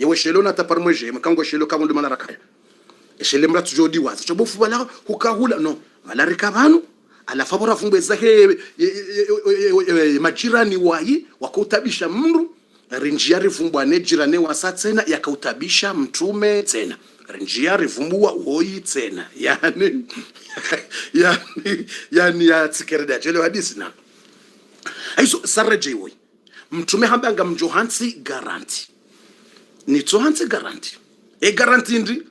yewe shelo na taparmweje mkango shelo kabundu malarakaya shele mratu jodi waza chobofu bala hukahula no malarika banu alafabora fumbe zake majirani wayi wakautabisha mndu rinjiari vumbwane jirane wasatsena yakautabisha mtume tena rinjiari vumbua woi tena yani ya tsikereda jele hadisi na aiso sarreje woi mtume hambanga mjohansi garanti ni tohansi garanti garanti ndi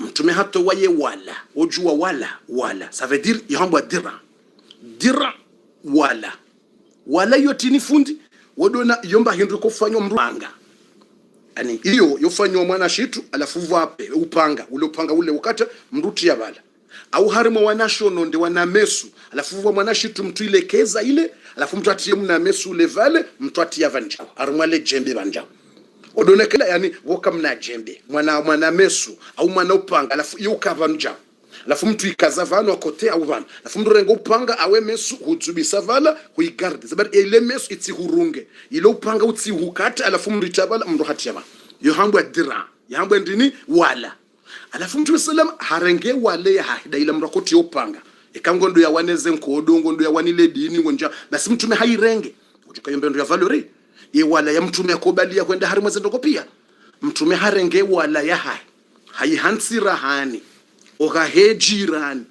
mtume hato waye wala ojua wala ça veut dire yahambwa dira wala yotini fundi wodona yomba hindu kufanywa mranga ani hiyo yofanywa mwana shitu alafu vape upanga ule wakati mruti ya bala au harimo wanashono ndi wana mesu alafu vwa mwana shitu mtu ilekeza ile alafu mtu atie mna mesu ule vale mtu atia vanjao arumale jembe vanjao odona kila yani woka mna jembe mwana mesu au mwana upanga alafu yuka vanjao alafu mtu ikaza vano akotea au vano alafu mtu rengo upanga awe mesu hutubisa vala huigarde zabari ile mesu iti hurunge ile upanga uti hukata alafu mtu itabala mtu hatiyama yohambwa dira yohambwa ndini wala alafu mtu sallam harenge wale ya hahida ile mrakoti upanga ikangondo ya waneze nkodo ndo ya wanile dini ngonja basi mtu hairenge ujuka yombe ndo ya valori wala ya mtume akobalia kwenda harimo zendoko pia mtume harenge wala ya haihansi rahani okahejirani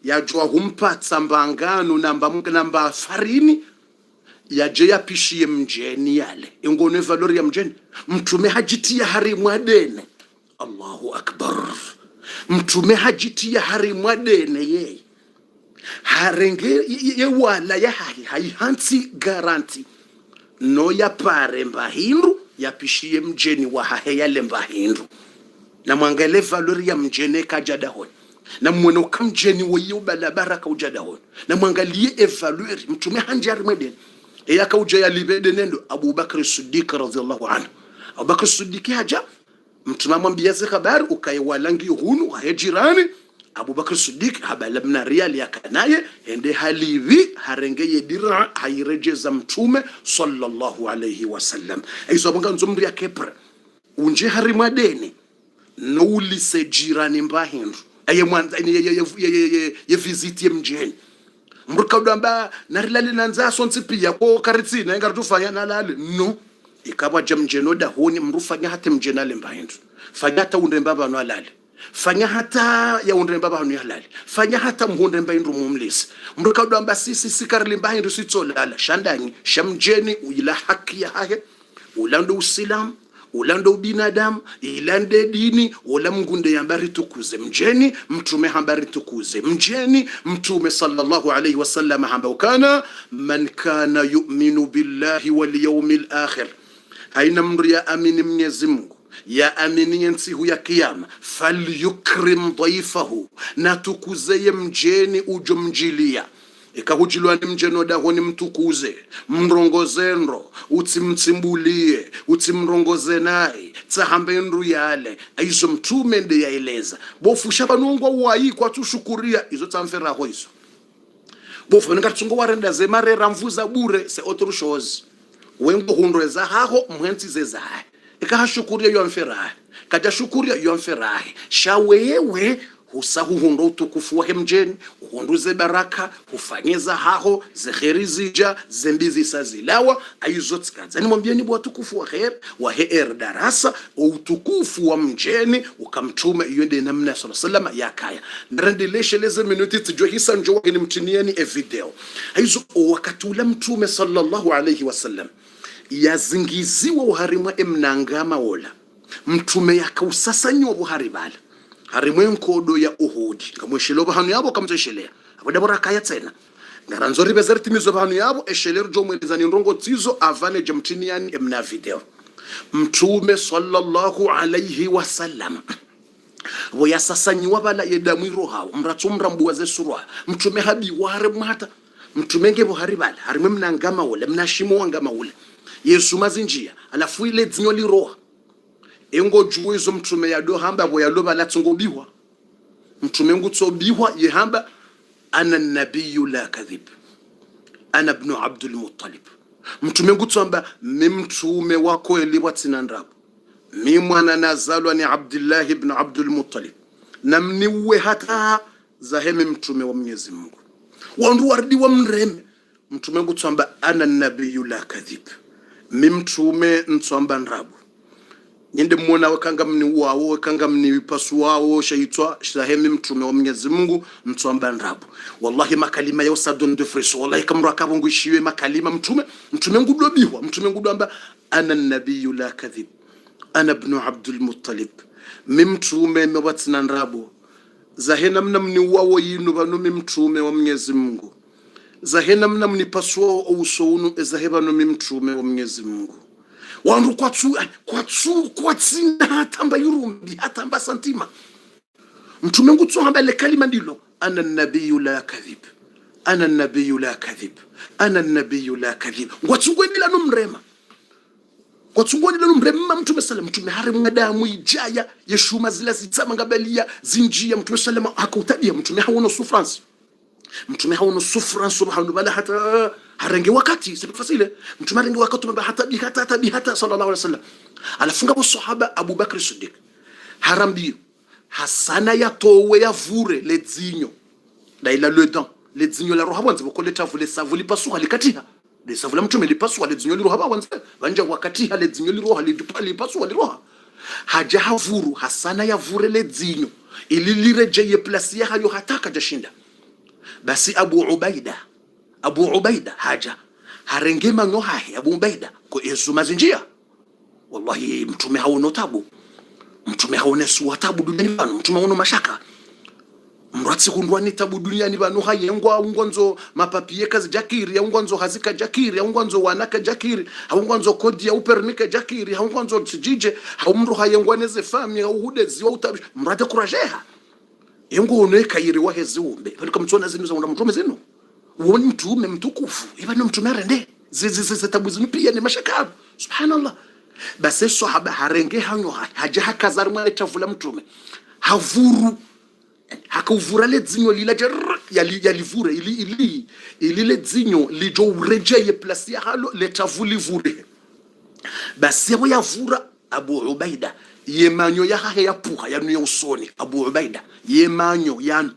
yajwa humpatsa mbangano namba farini yaje yapishie mjeni yale ingone valori ya mjeni mtume hajitia harimo adene Allahu akbar mtume hajitia harimo adene ye harenge ye wala ya haihansi garanti no ya pare mbahindu yapishie mjeni wa yale mbahindu na mwangale valori ya mjene kajadahoni na mwana ukamjeni wayo balabaraka ujadahoni na mwangalie evalueri mtume hanjari mweden yaka ujaya libede nendo Abu Bakr Siddiq radhiyallahu anhu Abu Bakr Siddiq haja mtume mwambia habari ukaiwalangi hunu hajirani Abu Bakr Siddiq habalabna riyali yakanaye ende halivi harengeye dira hairejeza mtume sallallahu alayhi wasallam aizo banga nzomri ya kepre unje harimadeni no ulise jirani mbahindu aye mwanza ye visit ye mjeni mrukado amba narilali nanza sonsi pia ko karitsina ingarutufanya nalale no ikaba jamjeno da honi mrufanya hata mjena le mbahindu fanya hata undemba bano alale fanya hata ya undemba bano yalale fanya hata mhundemba indu mumlisi mrukado amba sisi sikarli mbahindu sitsolala shandangi shamjeni uyila haki ya hahe ulando usilamu ulando binadamu ilande dini wala mgunde yambari tukuze mjeni mtume hambari tukuze mjeni mtume sallallahu alayhi wasallam hamba kana man kana yu'minu billahi wal yawmil akhir aina mri ya amini Mwenyezi Mungu ya amini yensihu ya kiyama falyukrim dhaifahu na tukuze mjeni ujomjilia ikahujilwa ni mjeno dahoni mtukuze mrongozendo utimtsimbulie utimrongoze naye tsahambe ndu yale aizo mtume ndi yaeleza bofu shabanungwa wayi kwa tushukuria izo tsamfera ho izo bofu ngatsungo warenda zemare ramvuza bure se otru shows wengo hundreza haho mwenzi zezaye ikahashukuria yomfera kaja shukuria yomfera shawewe husahu hundo utukufu wa mjeni uhunduze baraka hufanyeza haho zeheri zija zembizi sazilawa aizotsikaza nimwambieni bwa tukufu wa khair wa heer darasa utukufu wa mjeni ukamtuma yende namna sallallahu yakaya nrendeleshe leze minuti tujue hisa njo ni mtinieni e video aizo wakati ule mtume sallallahu alayhi wasallam yazingiziwa uharimwa emnangama wola mtume yakausasanywa buharibala harimwe nkodo ya Uhud kamweshelo bahanu yabo kamteshelea aboda boraka ya tsena ngaranzori bezerti mizo bahanu yabo esheler jo mwelizani ndongo tizo avane jamtiniani emna video mtume sallallahu alayhi wasallam boya sasanyi wabala yedamwiro hawo mratsumra mbuwaze surwa mtume habi ware mata mtume ngebo haribala harimwe mnangama wala mnashimo wangama wala Yesu mazinjia alafu ile dzinyoli roha engo juwezo mtume ya do hamba boya loba latungo biwa mtume ngutso biwa ye hamba ana nabiyyu la kadhib ana ibn Abdul Muttalib mtume ngutso hamba mtume wako eliwa tsinandrabo mi mwana nazalwa ni Abdullah ibn Abdul Muttalib na mniwe hata zaheme mtume wa Mwenyezi Mungu wandu wardi wa mreme mtume ngu tsamba ana nabiyyu la kadhib mi mtume ntsamba nrabu nyende mwona wakanga mni wao wakanga mni pasu wao shaitwa zaheme mtume wa Mwenyezi Mungu ntsamba nrabu wallahi makalima ya usadun de freso wallahi kamra kabungu ishiwe makalima mtume ngu dobiwa mtume ngu doamba ana nabiyyu la kadhib ana ibn Abdul Muttalib mimtume mewatsina nrabu zahena mna mni wao yinu banu mimtume wa Mwenyezi Mungu zahena mna mni paswa uso unu ezaheba no mimtume wa Mwenyezi Mungu wandu kwa tsina hatamba yurumbi hatamba santima mtume ngu tsohamba le kalima ndilo ana nabiyyu la kadhib ana nabiyyu la kadhib ana nabiyyu la kadhib ngwatsungwendila no mrema kwa tsungoni lanu mrema mtume sallam mtume harimu ngadamu ijaya yeshuma zila zitsama ngabalia zinjia mtume sallam hakautabia mtume hawono sufrance mtume hawono sufrance subhanahu wa hata harenge wakati sifasile mtume harenge wakati mba hata sallallahu alaihi wasallam alafunga bo sahaba Abu Bakr Siddiq harambi hasana ya towe ya vure le dzinyo da ila le dent le dzinyo la roha bonze boko le tavule savuli pasu halikatiha de savula mtume lipasu wale dzinyo liroha bawanze banja wakati hale dzinyo liroha lipasu wale roha haja havuru hasana ya vure le dzinyo ili lireje place ya hayo hataka jashinda basi Abu Ubaida haja harenge manyo hahi Abu Ubaida ko Yesu mazinjia wallahi mtume haono tabu mtume haone suwa tabu duniani bano mtume haono mashaka mratsi kundwani tabu duniani bano hayengwa ungonzo mapapie kazi jakiri ya ungonzo hazika jakiri ya ungonzo wanaka jakiri haungonzo kodi ya upermika jakiri haungonzo tijije haumru hayengwa neze fami au hudezi wa utabi mrate kurajeha yengo oneka yiri wa heziumbe balika mtsona zinu za mtume zinu woni mtume mtukufu ibano mtume rende zizi tabu zinu pia ni mashaka subhanallah basi sahaba harenge hanyo haja hakazar mwa tavula mtume havuru hakuvura le dzinyo lila yalivure ili le dzinyo lijo urejeye place ya halo le tavuli vure basi yabo yavura Abu Ubaida yemanyo ya hahe ya puha ya nuyo usoni Abu Ubaida yemanyo yanu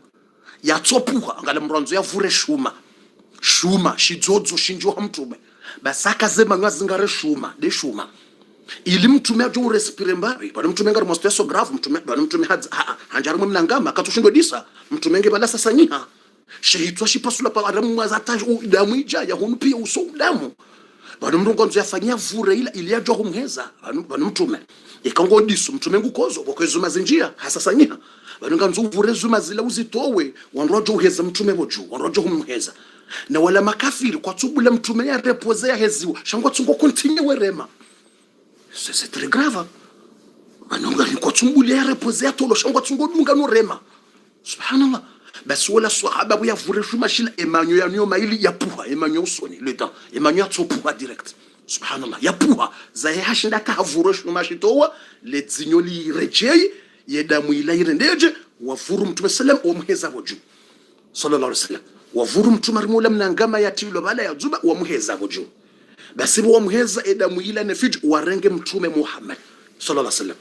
ya tsopuha ngala mronzo ya vure shuma shidzodzo shinjo mtume basi akazema ngazingare shuma ili mtume ajo respire mbari bado mtume ngari mosteso grave mtume hanjari mnangama akatushindwa disa mtume nge bala sasa nyiha shehitwa shipasula pa adamu mazata damu ijaya hunu pia uso damu bado mrongonzo yafanyia vure ili ajo humheza bado mtume ikango diso mtume ngukozo bokezo mazinjia hasasa nyiha bado nganzo vure zuma zila uzitowe wanrojo uheza mtume boju wanrojo humheza na wala makafiri kwa tubula mtume ya repozea heziwa shangwa tsungo continue rema c'est très grave anonga ni kwa tumbuli ya repozea tolo shangwa tsungo dunga no rema subhanallah basi wala sahaba ya vureshu mashila emanyo ya nyo maili ya puha emanyo usoni le temps emanyo atsopuha direct subhanallah ya puha za hashinda ka vureshu mashitowa le dzinyoli rejei yedamu ila irendeje wafuru mtume sallam omheza boju sallallahu alaihi wasallam wafuru mtume armola mnangama ya tilo bala ya zuba omheza boju basi wamheza edamu ila nefij warenge mtume Muhammad sallallahu alaihi wasallam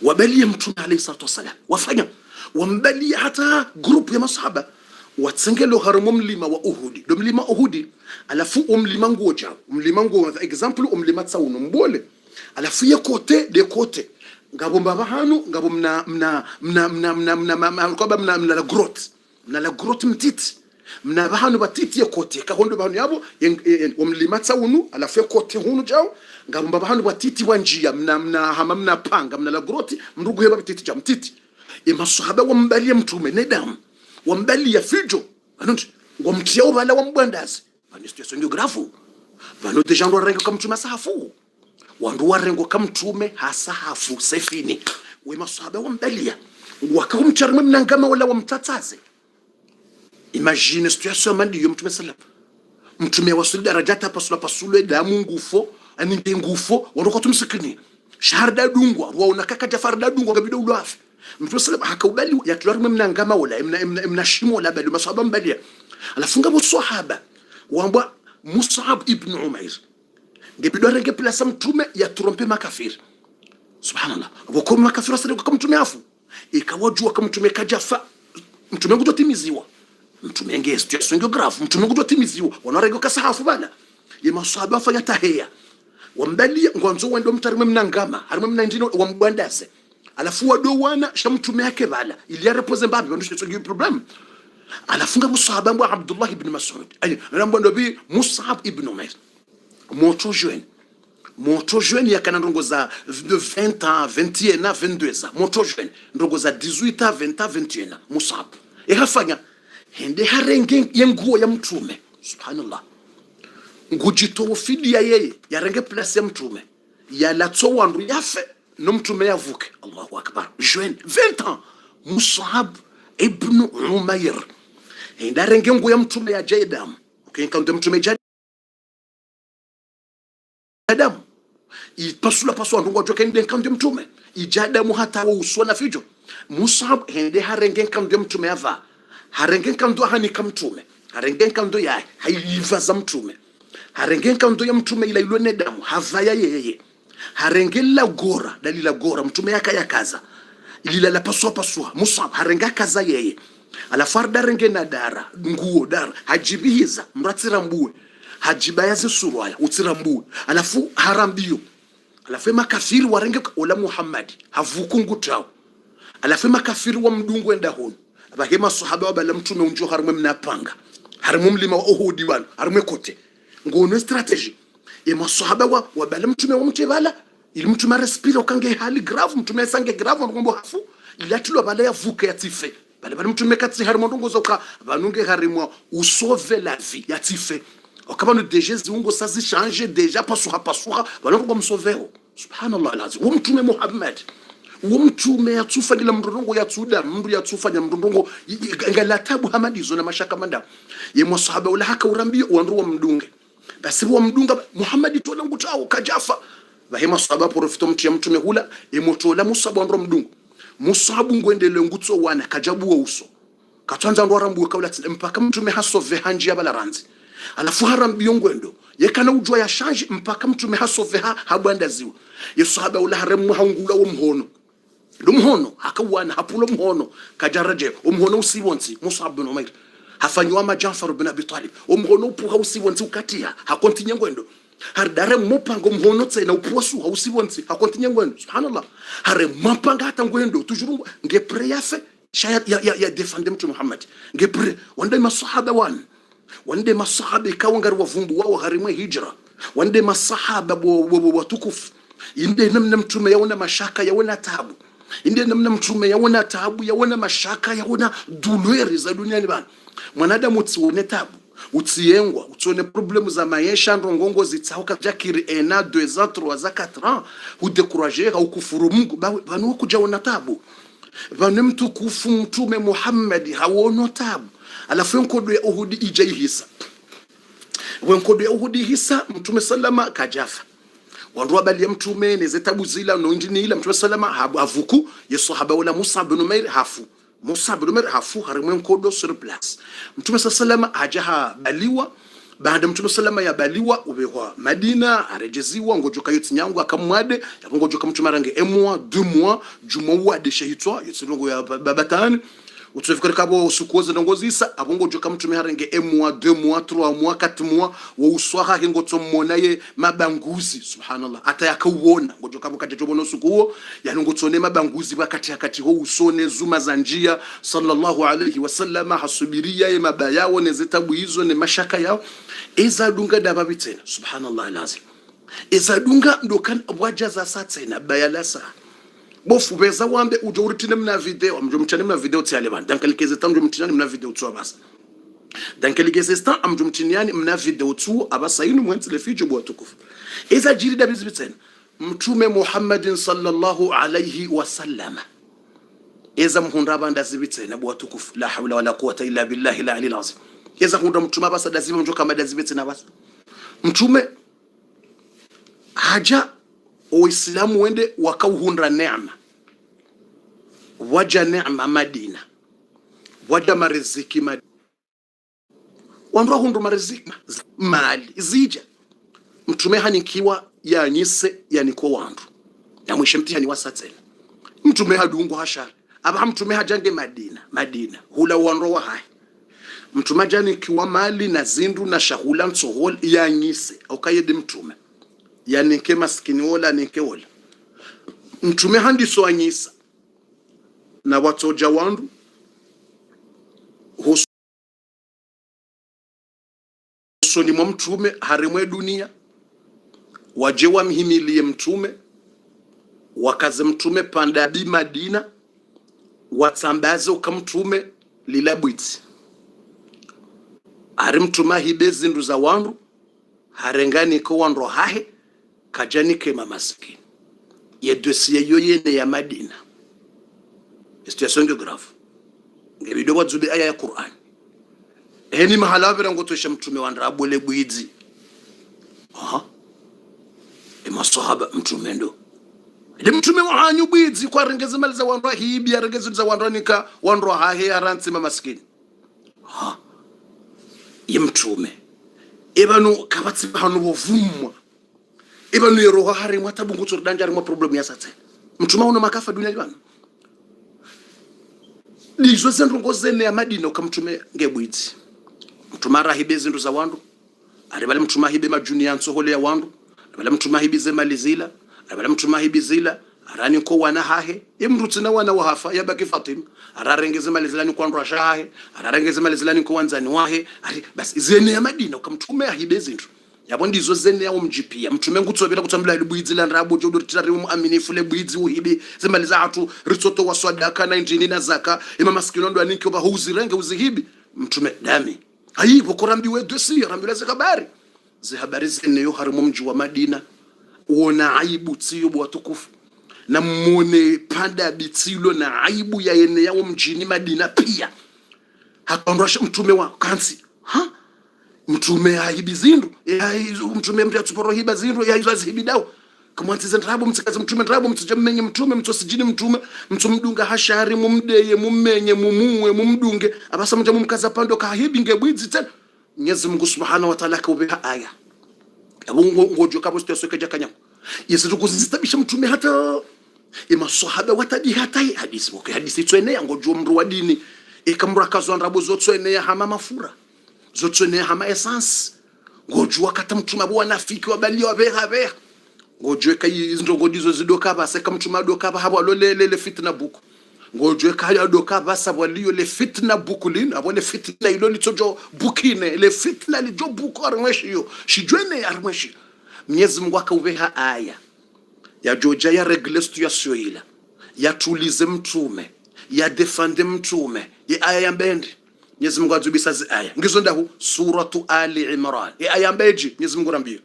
wabalia mtume alayhi salatu wasallam wafanya wambalia hata group ya masahaba watsengelo harumo mlima wa Uhudi do mlima Uhudi alafu mlima ngoja mlima ngoja example mlima tsauno mbole alafu ye kote de kote ngabo mbaba hanu ngabo mna la grotte mtiti mna bahanu batiti kote ka hondo bahanu yabo mlima tsauno alafu kote hunu jao ngabo mbaba hanu batiti wanjia mna panga mna la grotte mrugu heba batiti jam mtiti masahaba wambalia mtume nedam wambalia fijo anonti ngomtia ubala wambwandazi bani situation ndio grave bano deja ndo rengo kama mtume sahafu wandu warengo kama mtume hasahafu sefini we masahaba wambalia wakamcharima mnangama wala wamtataze imagine situation mandi yo mtume sallam mtume wasuli darajata pasula damu ngufo aninge ngufo wandoko tumsikini sharda dungwa waona kaka jafarda dungwa ngabida ulwafi mtume sallam hakaubali yatulari mnangama wala mnashimo wala bali masahaba mbalia alafunga bo sahaba wamba Mus'ab ibn Umair ngebidwa renge place mtume ya trompe makafiri subhanallah wako makafiri sasa kama mtume afu ikawajua kama mtume kajafa mtume kutotimiziwa mtume ngesti sio graph mtume kutotimiziwa wanarego kasahafu bana ya maswahaba fanya tahia wambali ngwanzo wendo mtarime mnangama harime mnanjino wambandase alafu wadowana shamtume yake bala ili repoze mbabi bandushe sio problem alafunga musahaba mwa Abdullah ibn Mas'ud ali rambo ndobi Mus'ab ibn Umair moto jeune yakana ndongo za 20 ans 21 ans 22 ans moto jeune ndongo za 18 ans 20 ans 21 ans Mus'ab ehafanya hende harenge yenguo ya mtume subhanallah ngujito fidia yeye yarenge place ya mtume ya latso wandu yafe no mtume yavuke Allahu akbar jeune 20 ans Mus'ab ibn Umair hende renge nguo ya mtume ya Jaidam ukienka mtume Jaidam ipasula paswa ndongo joka ende kande mtume ijadamu hata usona fijo Mus'ab hende harenge kande mtume yava harenge kando hani kamtume harenge kando ya haiva za mtume harenge kando ya mtume ila ilone damu havaya yeye harenge la gora dalila gora mtume yakayakaza ilila la paswa Mus'ab harenga kaza yeye ala farda renge na dara nguo dara hajibihiza mratira mbue hajibayaze surwaya utira mbue alafu harambio alafu makafiri warenge ola Muhammad havukungu tao alafu makafiri wa mdungu enda hono abahema sahaba bala mtume unjo harumwe mnapanga harumwe mlima wa Uhud wan harumwe kote ngono strategy ya masahaba wa bala mtume wa mtebala ili mtume respira ukange hali grave mtume sange grave ngombo hafu ilatulo bala ya vuka ya tife bala mtume katsi harumwe ndongo zoka banunge harimwa usove la vie ya tife okabano deje ziungo sazi changer deja pasura balongo msoveo subhanallah alazim wa mtume Muhammad umtume yatsufa ngila mndongo yatsuda mndu yatsufanya mndongo ngalatabu hamadizo na mashaka manda ye masahaba ula haka urambio wandu wa mdunge basi wa mdunga Muhammad tola ngutao kajafa bahema sahaba profito mtu ya mtume hula emotola Mus'ab wandu mdungu Mus'ab ngwendele ngutso wana kajabu wa uso katwanza ndo arambu kaula mpaka mtume hasove hanji ya balaranzi alafu harambio ngwendo yekana ujwa ya change mpaka mtume hasove habwandaziwa yesahaba ula haremu hangula wo mhono lumhono hakawana hapulo mhono kajaraje umhono usibonsi Mus'ab ibn Umair hafanywa ma Jafar ibn Abi Talib umhono upuha usibonsi ukatia hakontinye ngwendo hardare mopango mhono tsena upusu usibonsi hakontinye ngwendo subhanallah hare mapanga hata ngwendo tujuru nge preyafe shaya ya defend mtu Muhammad nge pre wande masahaba wande masahaba kawangari wavumbu wao harimwe hijra wande masahaba watukufu inde namna mtume yaona mashaka yaona taabu inde namna mtume yaona taabu yaona mashaka yaona douleur za duniani bana mwanadamu utsione taabu utsiengwa utsione problemu za maisha ndongongo zitsauka jakiri 1 2 ans 3 ans 4 ans udekuraje au kufuru Mungu banu kujaona taabu banu mtu kufu mtume Muhammad hawono taabu alafu nkodo ya Uhud ijaihisa wenkodo ya Uhud hisa mtume sallama kajafa wandu bali ya mtume nezetabu zila no injini ila mtume sallama havuku yesahaba wala Mus'ab ibn Umair hafu Mus'ab ibn Umair hafu harimwe nkodo sur place mtume sallama hajaha baliwa baada mtume sallama ya baliwa ubewa Madina arejeziwa ngojoka yotinyangu akamwade ngojoka mtume range 1 mois 2 mois jumawa de shahitwa yesilongo ya babatani utufikiri kabo usukoze ndongozisa abongo joka mtume harenge 1 mois 2 mois 3 mois 4 mois wa uswaha hingo tomonaye mabanguzi subhanallah ata yakauona ngojoka bukate tobono sukuo yanongotsone mabanguzi bakati ho usone zuma za njia sallallahu alayhi wasallam hasubiria ye mabayawo nezitabu hizo ne mashaka yao ezadunga dababitena subhanallah lazim ezadunga ndokan wajaza satena bayalasa bofu beza wambe ujurutine mna video amjumtane mna video tiale ban dankalikeze tam jumtine mna video tu abasa dankalikeze sta amjumtine mna video tu abasa yinu mwenti le fijo bwa tukufu eza jirida bizbiten mtume Muhammadin sallallahu alayhi wasallam eza mhunda banda zibitena bwa tukufu la hawla wala quwwata illa billahi la ali lazim eza hunda mtume abasa dazibe mjoka madazibitena abasa mtume haja Uislamu wende wakauhundra neema waja neema Madina waja mariziki Madina wandu hundu mariziki mali zija mtume hanikiwa ya nise ya niko wandu na mwishe mtihani wasatsela mtume hadungu hashari aba mtume hajange Madina hula wanrowa hai mtume ajani kiwa mali na zindu na shahula nsohol yanyise okayede mtume yani nke maskini wala ninke wala mtume handi so anyisa na watoja wandu husoni mwa mtume harimwe dunia waje wamhimilie mtume wakaze mtume panda bi Madina watsambaze ukamtume lilabwiti ari mtume hibe zindu za wandu harengani ko wandu hahe kajani kema maskini ye dossier yo yene ya Madina situation grave ngebido wadzube aya ya Qur'an eni mahala vera ngotosha mtume wandra abole bwizi masahaba mtume ndo ile mtume wa hanyu bwizi kwa rengeze mali za wandu hibi ya rengeze za wandu nika wandu hahe aranti maskini ye mtume ebanu kabatsi hanu bovumwa ebanu yeroha hari mwatabungu tsori danjari mwa problem ya satse mtume una makafa dunia jwana lizo zendu ngozene ya Madina ukamtume ngebwiti mtume arahibe zindu za wandu aribale mtume hibe majuni ya nsohole ya wandu aribale mtume hibe ze malizila aribale mtume hibe zila arani ko wana hahe imrutsina wana wahafa yabaki Fatima ararengeze malizila ni kwa ndwa shahe ararengeze malizila ni kwa wanzani wahe basi zene ya Madina ukamtume hibe zindu yabo ndizo zene ya umjipia mtume ngutsobela kutambula libwizi la nrabo jodo ritari muaminifu le bwizi uhibe zemaliza atu ritsoto wa swadaka na injini na zaka ima maskino ndo aninki oba huzirenge uzihibi mtume dami ayibo korambiwe dossier rambile zakabari zihabari zene yo harimu mji wa Madina uona aibu tsiyo watukufu na mwone panda bitilo na aibu ya ene ya mjini Madina pia hakondosha mtume wa kansi mtume aibi zindu mtume mtu atuporo hiba zindu ya hizo azihibidao kamwantize ndrabo mtsikaze mtume ndrabo mtujamenye mtume mtosijini mtume mtumdunga hashari mumdeye mumenye mumumwe mumdunge abasa mjamu mkaza pando kahibi ngebwizi tena Mwenyezi Mungu Subhanahu wa Ta'ala kaubeha aya abungo ngojo kabo sitosoke jakanya yesu tukuzistabisha mtume hata masahaba watadi hata hadisi okay hadisi twene ngojo mru wa dini ikamrakazo ndrabo zotswene ya hama mafura zotswene hama essence ngojo akata mtume abo wanafiki wabali wabeha ngojwe kai ndongodizo zidoka base kamtuma doka ba habo le fitna buku ngojwe kai doka basa waliyo le fitna buku lina abo le fitna ilo litojo bukine le fitna lijo buku armweshi yo shijwene armweshi Mwenyezi Mungu akaubeha aya ya joja ya regle situation ila ya tulize mtume ya defende mtume ya aya ya mbendi Mwenyezi Mungu azubisa zi aya ngizo ndahu suratu Ali Imran ya aya mbeji Mwenyezi Mungu rambio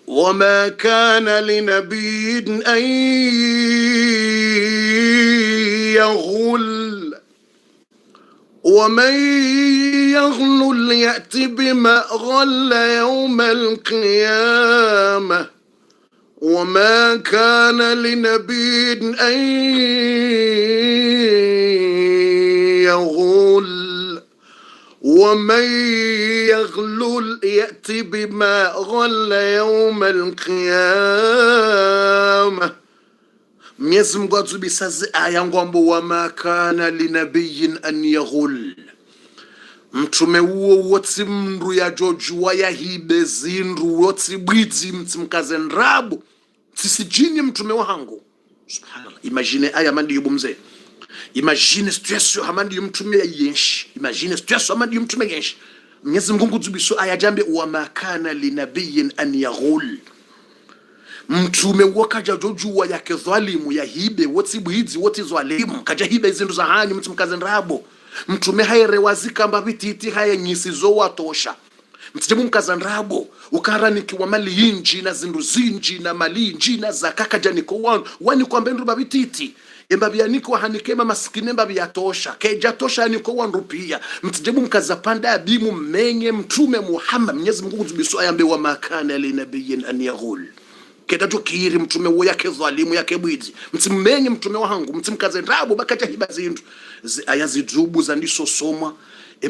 وما كان لنبي أن يغل ومن يغل يأتي بما غل يوم القيامة وما كان لنبي أن يغل ومن يغلل يأتي بما غل يوم القيامة Mwenyezi Mungu atubisazi aya ngombo wama kana linabiyin an yaghul mtume uo woti mndu ya jojua ya hibe zindu woti bwizi mtimkaze nrabu tisijini mtume wangu subhanallah imagine aya mandi yubumze imagine situation hamandi mtume yenshi imagine situation hamandi mtume yenshi Mwenyezi Mungu tubiso aya jambe wama kana linabiyin an yaghul mtume wakaja jojua ya kedhalimu ya hibe woti bwizi woti zwalimu kaja hibe zindu za hanyu mtimkaze nrabo mtume haire wazika mbabititi haya nyisizo watosha mtijemu mkaza nrabo ukarani wa mali inji na zindu zinji na mali inji na zakaka janiko wani kwa mbendu babititi embabi yaniko hanikema maskine mbabi yatosha keja tosha yaniko wanrupia mtijemu mkaza panda abimu menye mtume Muhammad Mwenyezi Mungu tubiso ayambe wa makana linabiyin an yaghul keda tukiri mtume wo yake dhalimu yake bwizi mtimenye mtume wangu mtimkaze nrabo bakaja hiba zindu aya zidubu za ndiso soma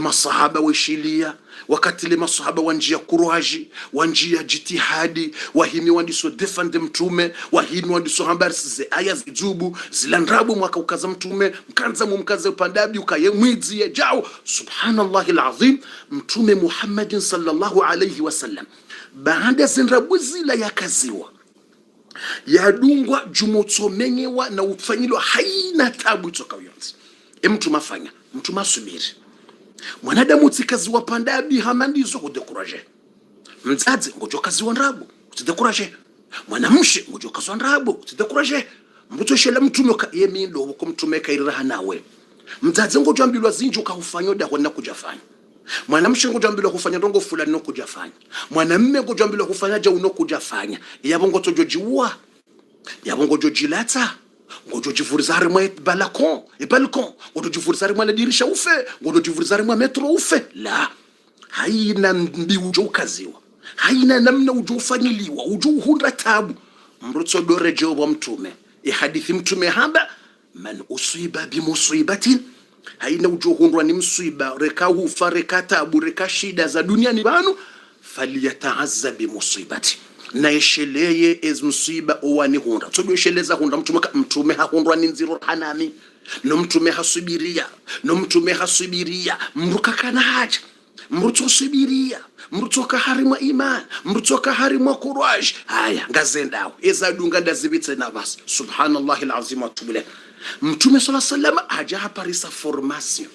masahaba weshilia wakati le masahaba wanjia kuraji wanjia jitihadi wahimi wandiso defend mtume wahimi wandiso habari ze aya zijubu zilandrabu mwaka ukaza mtume mkanza mumkaza upandabi ukaye mwizi ya jao subhanallahi alazim. Mtume Muhammadin sallallahu alayhi wasallam baada zinrabu zila yakaziwa yadungwa jumotsomenyewa na ufanyilo haina tabu itoka yonzi mtu mafanya mtu masubiri mwanadamu tsikazi wapandabi hamandizo kudekuraje mzazi ngojo kazi wandrabu utidekuraje mwanamshe ngojo kazi wandrabu utidekuraje mbuto shela mtume ka yemindo uko mtume kairira nawe mzazi ngojo ambilwa zinjo kahufanya da hona kujafanya mwanamshe ngojo ambilwa kufanya ndongo fulani no kujafanya mwanamme ngojo ambilwa kufanya ja uno kujafanya yabo ngoto jojiwa yabo ngojo jilata ngojo jivurizari mwa balcon ngojo jivurizari mwa dirisha ufe ngojo jivurizari mwa metro ufe la haina mbi ujo ukaziwa haina namna ujo ufanyiliwa ujo uhunda tabu mrutso dore jobo mtume hadithi mtume hamba man usiba bimusibatin haina ujo hundwa ni msiba reka ufa reka tabu reka shida za dunia ni banu faliyataazza bimusibati na esheleye ez musiba owani hunda tsodo esheleza hunda mtume ha hundwa ni nziro hanami no mtume hasubiria mrukakana haja mrutso subiria mrutsoka harimwa iman mrutsoka harimwa courage haya ngazendao ezadunga ndazibitse na basi subhanallahi alazim wa tubule. Mtume sallallahu alayhi wasallam haja haparisa formation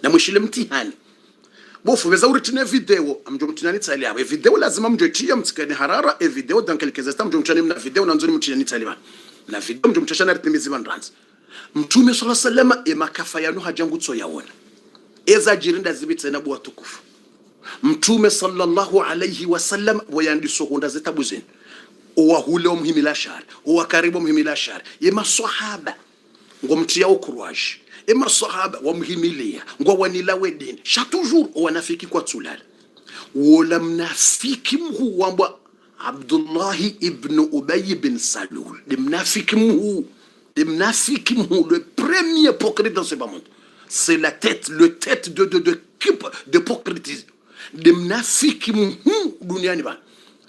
na mwishile mtihani bofu beza uritine video amjo mtinani tsali aba video lazima mjotia mtsikani harara video dans quelques instants mjo mtani na video nanzoni mtinani tsali ba na video mjo mtashana ritimizi bandranz. Mtume sallallahu alayhi wasallam makafa yanu hajangutso yaona eza jirinda zibitse na bwa tukufu. Mtume sallallahu alayhi wasallam wayandiso hunda zitabu zeni owa hule omhimila shari owa karibu omhimila shari yema sahaba ngomtia okuraji ema sahaba wamhimilia ngwa wanila wedini sha toujours wanafiki kwa tulala wala mnafiki mhu wamba Abdullah ibn Ubay bin Salul le mnafiki mhu le premier hypocrite dans ce monde. C'est le tête de d'hypocrisie de mnafiki mhu duniani ba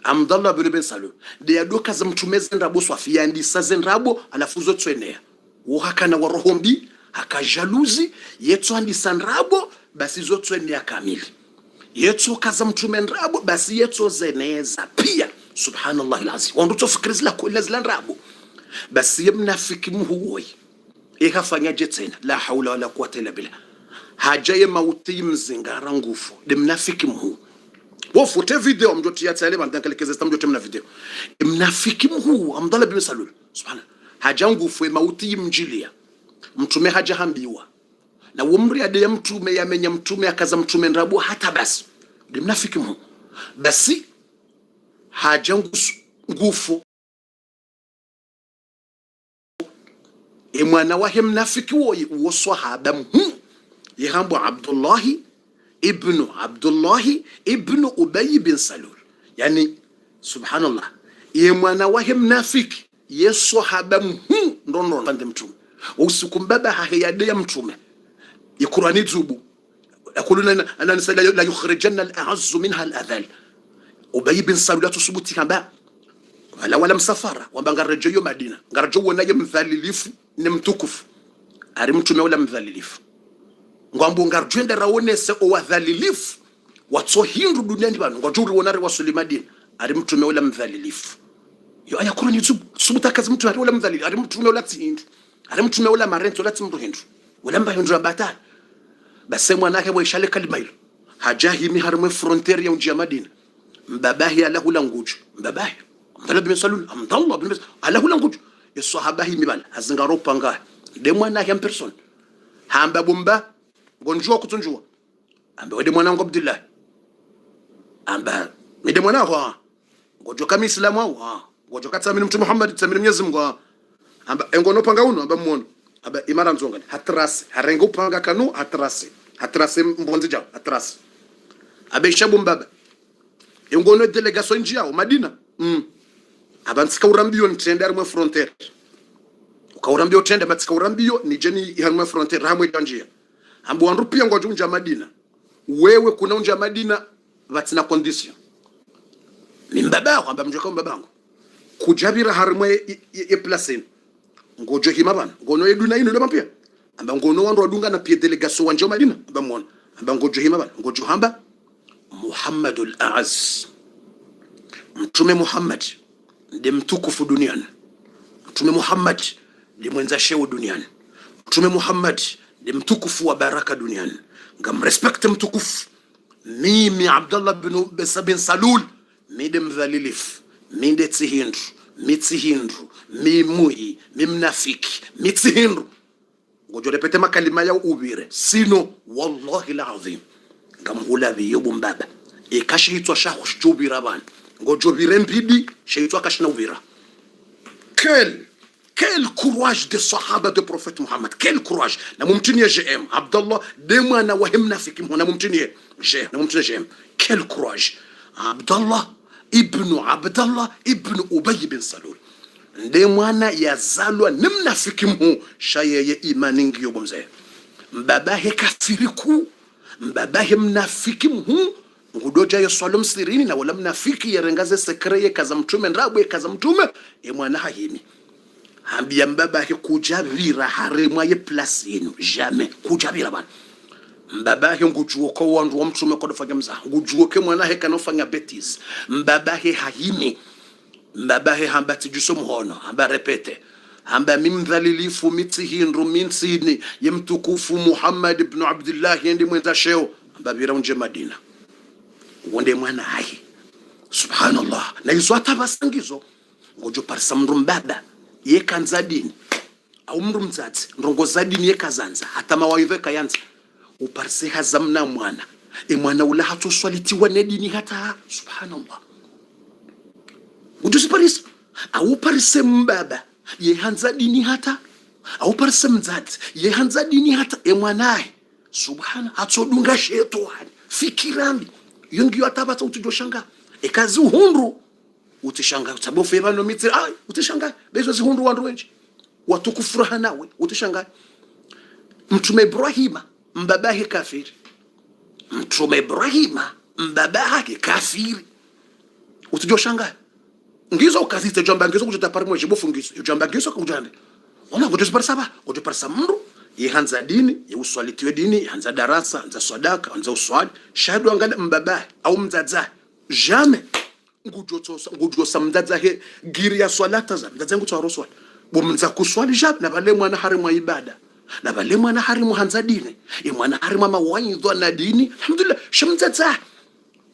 Abdullah bin Salul de yadoka za mtume zenrabo swafia ndi sazenrabo alafu zotwenea uhakana wa rohombi haka jalousi yetu andi sanrabo basi zotwenea kamili yetu kaza mtume nrabo basi yetu zeneza pia subhanallah alazim wanduto fikrizi la kulazla nrabo basi yemnafiki mhuoi ikafanya jetena la haula wala quwwata illa billah hajaye mauti mzingara ngufu de mnafiki mhu wofute video mjoti ya tale bandankalekeza stamjo temna video mnafiki mhu Abdullah bin Salul subhana haja ngufu mauti mjilia mtume haja hambiwa na umri ade ya mtume yamenya mtume akaza mtume nrabu hata basi de mnafiki mhu basi haja ngufu mwana wahe mnafiki woi uwo sahaba mhu yihambo Abdullah ibn Ubay bin Salul yani subhanallah mwana wahe mnafiki yesu haba mhu ndono pande mtume usikumbaba hahiyade ya mtume ikurani zubu yakuluna anna la yukhrijanna al-a'azz minha al-adhal. Ubay bin Salul atusubuti kamba wala msafara wabanga rejeyo Madina ngarajo wonaye mdhalilifu ni mtukufu ari mtume wala mdhalilifu ngwambo ngarjwenda raonese owadhalilifu watso hindu duniani bano ngajuri wonare wasuli Madina ari mtume wala mdhalilifu yo aya Qur'an YouTube subuta kazi mtu wala mdhalilifu ari mtume wala tindu ari mtume wala marento wala timru hindu wala mba hindu abata base mwanake boishale kalima hilo hajahimi harimwe frontier ya unji ya Madina mbabahi alahu languju mbabahi Abdullah bin Salul Abdullah bin alahu languju yesahaba himi bala azingaropa nga de mwana ya person hamba bumba ngonjua kutunjua amba wede mwana ngo Abdullah amba mide mwana wa ngojo kama Islamu wa ngojo katsamini mtu Muhammad tsamini Mwenyezi Mungu amba engono panga uno amba muono aba imara nzonga hatrasi harengo panga kanu hatrasi mbonzi jao hatrasi abe shabu mbaba engono delegation njia Madina abansika urambio ntendera mu frontier ukaurambio tende batsika urambio ni jeni ihanwe frontier hamwe danjia ambu wandu pia ngoja unja Madina wewe kuna unja Madina vatina condition ni mbaba kwamba mjoka mbabangu kujabira harimwe ye placen ngojo hima bana ngono eduna ino ndo pia amba ngono wandu wadunga na pia delegation wanja Madina amba muona amba ngojo hima bana ngojo hamba Muhammadul Aaz Mtume Muhammad ndiye mtukufu duniani. Mtume Muhammad ndiye mwenza sheu duniani. Mtume Muhammad ndiye mtukufu wa baraka duniani. Ngam respect mtukufu. Mimi Abdullah bin Salul mide mdhalilif, mide tsihindu, mitsihindu, mimui, mimnafiki, mitsihindu. Ngojo repete makalima ya ubire. Sino wallahi alazim. Ngam hulabi yobu mbaba. Ikashi hitwa shahu shubira bana. Ngojo birempidi sheitwa kashna ubira. Quel courage des sahaba de prophète Muhammad. Quel courage. Na mumtini ya GM Abdallah dema na wahimna fiki na mumtini ya GM. Quel courage. Abdallah ibn Ubay bin Salul. Ndemwana ya zalwa nimna fiki mhu shayeye imani ngiyo bomze. Mbabahe kafiriku. Mbabahe mnafiki mhu. Ngudoja ya swalum sirini na wala mnafiki ya rengaze sekreye kaza mtume ndrabwe kaza mtume mwana hahimi. Hambia mbabahe kujabira harimwa ye place yenu. Jamais. Kujabira bana. Mbabahe ngujuoka wandu wa mtume kwa dofanya mza. Ngujuoke mwana heka nofanya betis. Mbabahe hahimi. Mbabahe hamba tijuso mhono. Hamba repete. Hamba mimdhalilifu mitihindu minsini. Yemtukufu Muhammad ibn Abdullah yendi mwenza sheo. Hamba bira unje Madina. Wonde mwana hai. Subhanallah. Na izo atabasangizo. Ngojo parisa mrumbaba. Ye kanza dini. Au mrumzazi. Ndrongo za dini ye kazanza. Hata mawaidhe kayanza. Uparise hazamna mwana. Mwana ula hatu swalitiwa ne dini hata. Subhanallah. Ujuzi parisa. Au parise mbaba. Ye hanza dini hata. Au parise mzazi. Ye hanza dini hata. Mwana hai. Subhanallah. Hatu dunga shetuani. Fikirambi. Yungi watabata utujoshanga. Kazi uhundu. Utishanga. Sababu feba no mitri. Utishanga. Bezo zihundu wandu wenji. Watukufuraha nawe. Utishanga. Mtume Ibrahima. Mbabahe kafiri. Mtume Ibrahima. Mbabahe kafiri. Utujoshanga. Ngizo ukazite jamba. Ngizo kujota pari mweje. Bofu ngizo. Jamba ngizo kujande. Wana kujozi parisaba. Kujozi parisa mru. Ye hanza dini, ye uswalitiwe dini, hanza darasa, hanza swadaka, hanza uswali. Shahadu angale mbabahe, au mzazahe. Jamais. Ngujosa mzazahe giri ya swalata za. Mzazahe ngutu waro swali. Bumza kuswali jab. Na bale mwana harimu ibada. Na bale mwana harimu hanza dini. Ye mwana harimu mawaidha na dini. Alhamdulillah. Shamzazahe.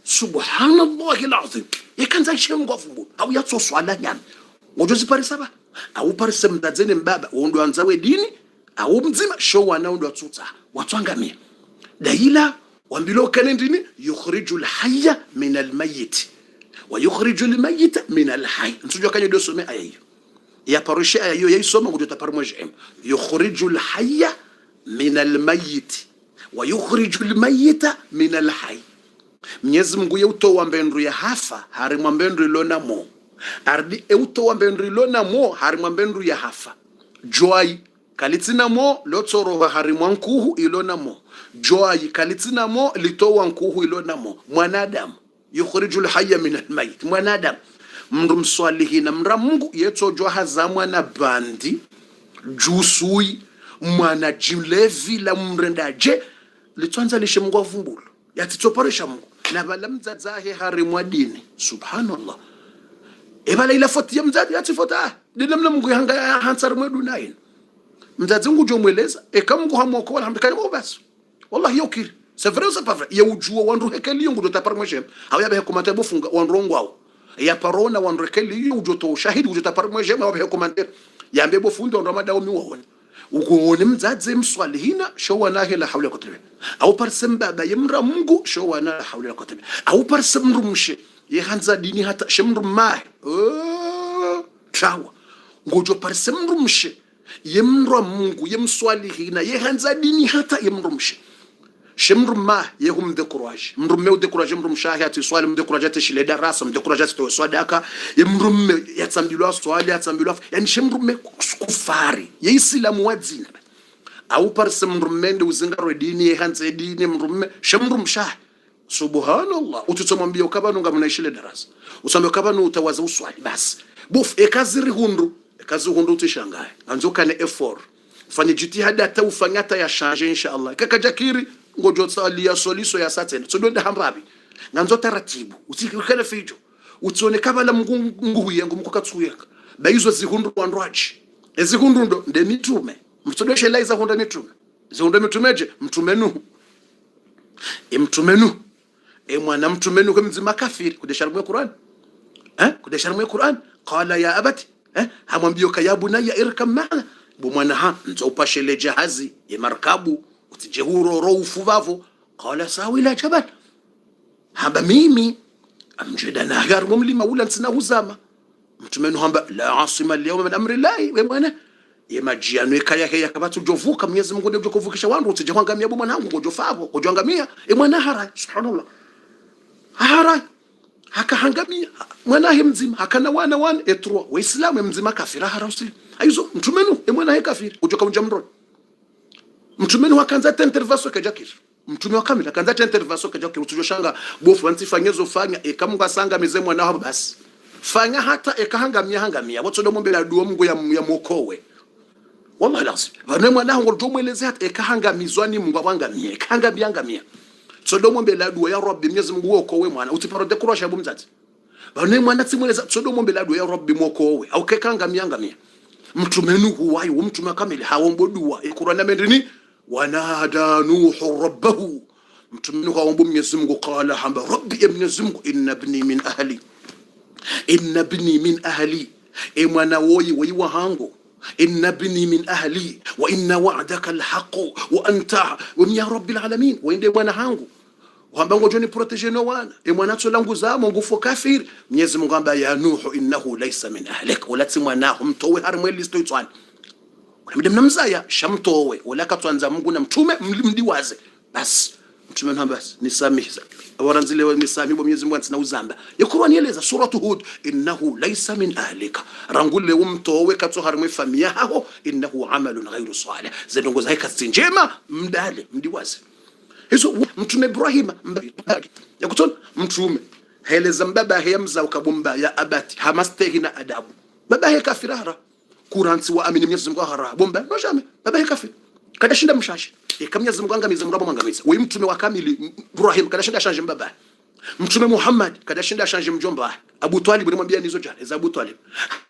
Subhanallahi alazim. Ye kanza shengo fumbu. Au yatso swala nyami. Ngujozi parisaba. Au parisa mzazene mbaba. Uondo hanzawe dini. Au mzima show wanaundo watsuta watwangamia daila wambilo kanendini yukhrijul hayya min almayyit wa yukhrijul mayyita min alhayy. Msujua kanyo ndio some aya hiyo ya paroshi aya hiyo yaisoma ngoja taparmoje yukhrijul hayya min almayyit wa yukhrijul mayyita min alhayy. Mwenyezi Mungu yeutoa mbendu ya hafa harimwa mbendu ilona mo ardi eutoa mbendu ilona mo harimwa mbendu ya hafa joy kalitina mo lotsoro harimwa nkuhu ilona mo joy kalitina mo litowa nkuhu ilona mo mwanadamu yukhrijul hayya min almayt mwanadamu mndu mswalihina mra Mungu yetojwa hazamwa na bandi jusui mwana jilevi la mrendaje litwanza lishe Mungu avumbulu yatitoparisha Mungu na bala mzazahe harimwa dini. Subhanallah. Ebala ila foti ya mzazi yatifota dina mna Mungu yanga hansar mwedu nayin mzazi Mungu jomweleza Mungu hamwoko wala hamdikani mo basi wallahi yokiri c'est vrai ou c'est pas vrai ya ujua wandu hekeli yungu dota mwishem au yabe hekomante bofunga wandu ngwao ya parona wandu hekeli yungu to shahidi dota mwishem au hekomante yambe bofundo ndo madao miwone ukoone mzazi mswalihina showa nahi la hawla kutbe au parsem baba yemra Mungu showa na hawla kutbe au parsem rumshe ye hanza dini hata shemru mahi chawa ngojo parsem rumshe yemra Mungu yemswalihina ye hanza dini hata yemrumshe shemru ma yehum de courage mrumme de courage mrum shahati swali mde courage tishile darasa mde courage to swadaka yemrumme yatsambilwa swali yatsambilwa yani shemrumme kufari ye islamu wadzina au parse mrumende uzingaro dini hanze dini mrumme shamrum shah subhanallah ututomwambia ukabanu ngamnaishile darasa usambia ukabanu utawaza uswali basi buf ekaziri hundu utishangaye anzoka ne effort fanye jitihada hata ufanyata ya change inshallah kaka jakiri ngojo tsalia soliso ya satene tsodonda hambabi nganzo taratibu usikikale fijo utsone kabala nguye ngumukatsuyenga bayizo zihundu wandwachi ezihundu ndo nde mitume mtsodeshe laiza honda mitume zihunda mitumeje mtumenu mtumenu mwana mtumenu kemzima kafiri kudeshara mu Qur'an kudeshara mu Qur'an qala ya abati hamwambio ya bunayya irkam ma'ana bumwana ha nzopashele jahazi ya markabu utijehuro rofu vavo qala sawila jabal hamba mimi amjeda na gar mumlima wala ntsina huzama mtumenu hamba la asima al-yawma min amri llahi we mwana yemajiano ekaya yakabatu jovuka Mwenyezi Mungu ndio kuvukisha wangu utijehwangamia bumwana wangu ngojofavo ngojangamia mwana hara subhanallah hara hakahangamia mwanahe mzima hakana wana etro waislamu mzima kafira harausi aizo mtumenu mwana kafiri ujoka mjamro mtumenu akanza intervention kajakir mtume wakamila akanza intervention kajakir utujoshanga bofu antifanyezo fanya ekamunga sanga mezemwa naho basi fanya hata ekahangamia wotsodo mombela duo mungu ya mokowe wallahi lazim bana mwana ngo jomweleze hata ekahangamizwani mungu awangamia ekahangamia Sodomo mbele adua ya Rabbi Mwenyezi Mungu wako we mwana utiparode kurosha bumzati bane mwana tsimweleza Sodomo mbele adua ya Rabbi mwako we au kekanga miangamia mtume Nuhu wayo mtume kamili hawombo dua Qur'an mendini wanada Nuhu rabbahu mtume Nuhu hawombo Mwenyezi Mungu qala hamba Rabbi Mwenyezi Mungu inna ibni min ahli mwana woyi wa hangu إن ابني من أهلي وإن وعدك الحق وأنت يا رب العالمين وإن دي وانا هانغو وهمبا نجوني بروتيجي نوانا إموانا تسولانغو زامو نغفو كافير ميزي مغامبا يا نوح إنه ليس من أهلك ولا تسمواناهم توي هارمو اللي ستويتوان ونمدم نمزايا شام توي ولا كتوانزا مغو نمتومي مديوازي بس mtume basi nisamehe waranzile nisamehe Mwenyezi Mungu atina uzamba yakuwa nieleza suratu Hud innahu laysa min ahlika rangule umtowe katso harimwe famia haho innahu amalun ghayru salih zedongoza heka sinjema mdale mdiwazi hizo mtume Ibrahim yakutona mtume heleza mbaba hemza ukabumba ya abati hamastehina adabu baba he kafirara kuransi wa amini Mwenyezi Mungu hara bomba nojame baba he kafir kada shinda mshashi Mwenyezi Mungu angamiza mrabo mangamiza wewe mtume wa kamili Ibrahim kada shinda shanje mbaba mtume Muhammad kada shinda shanje mjomba Abu Talib alimwambia nizo jana za Abu Talib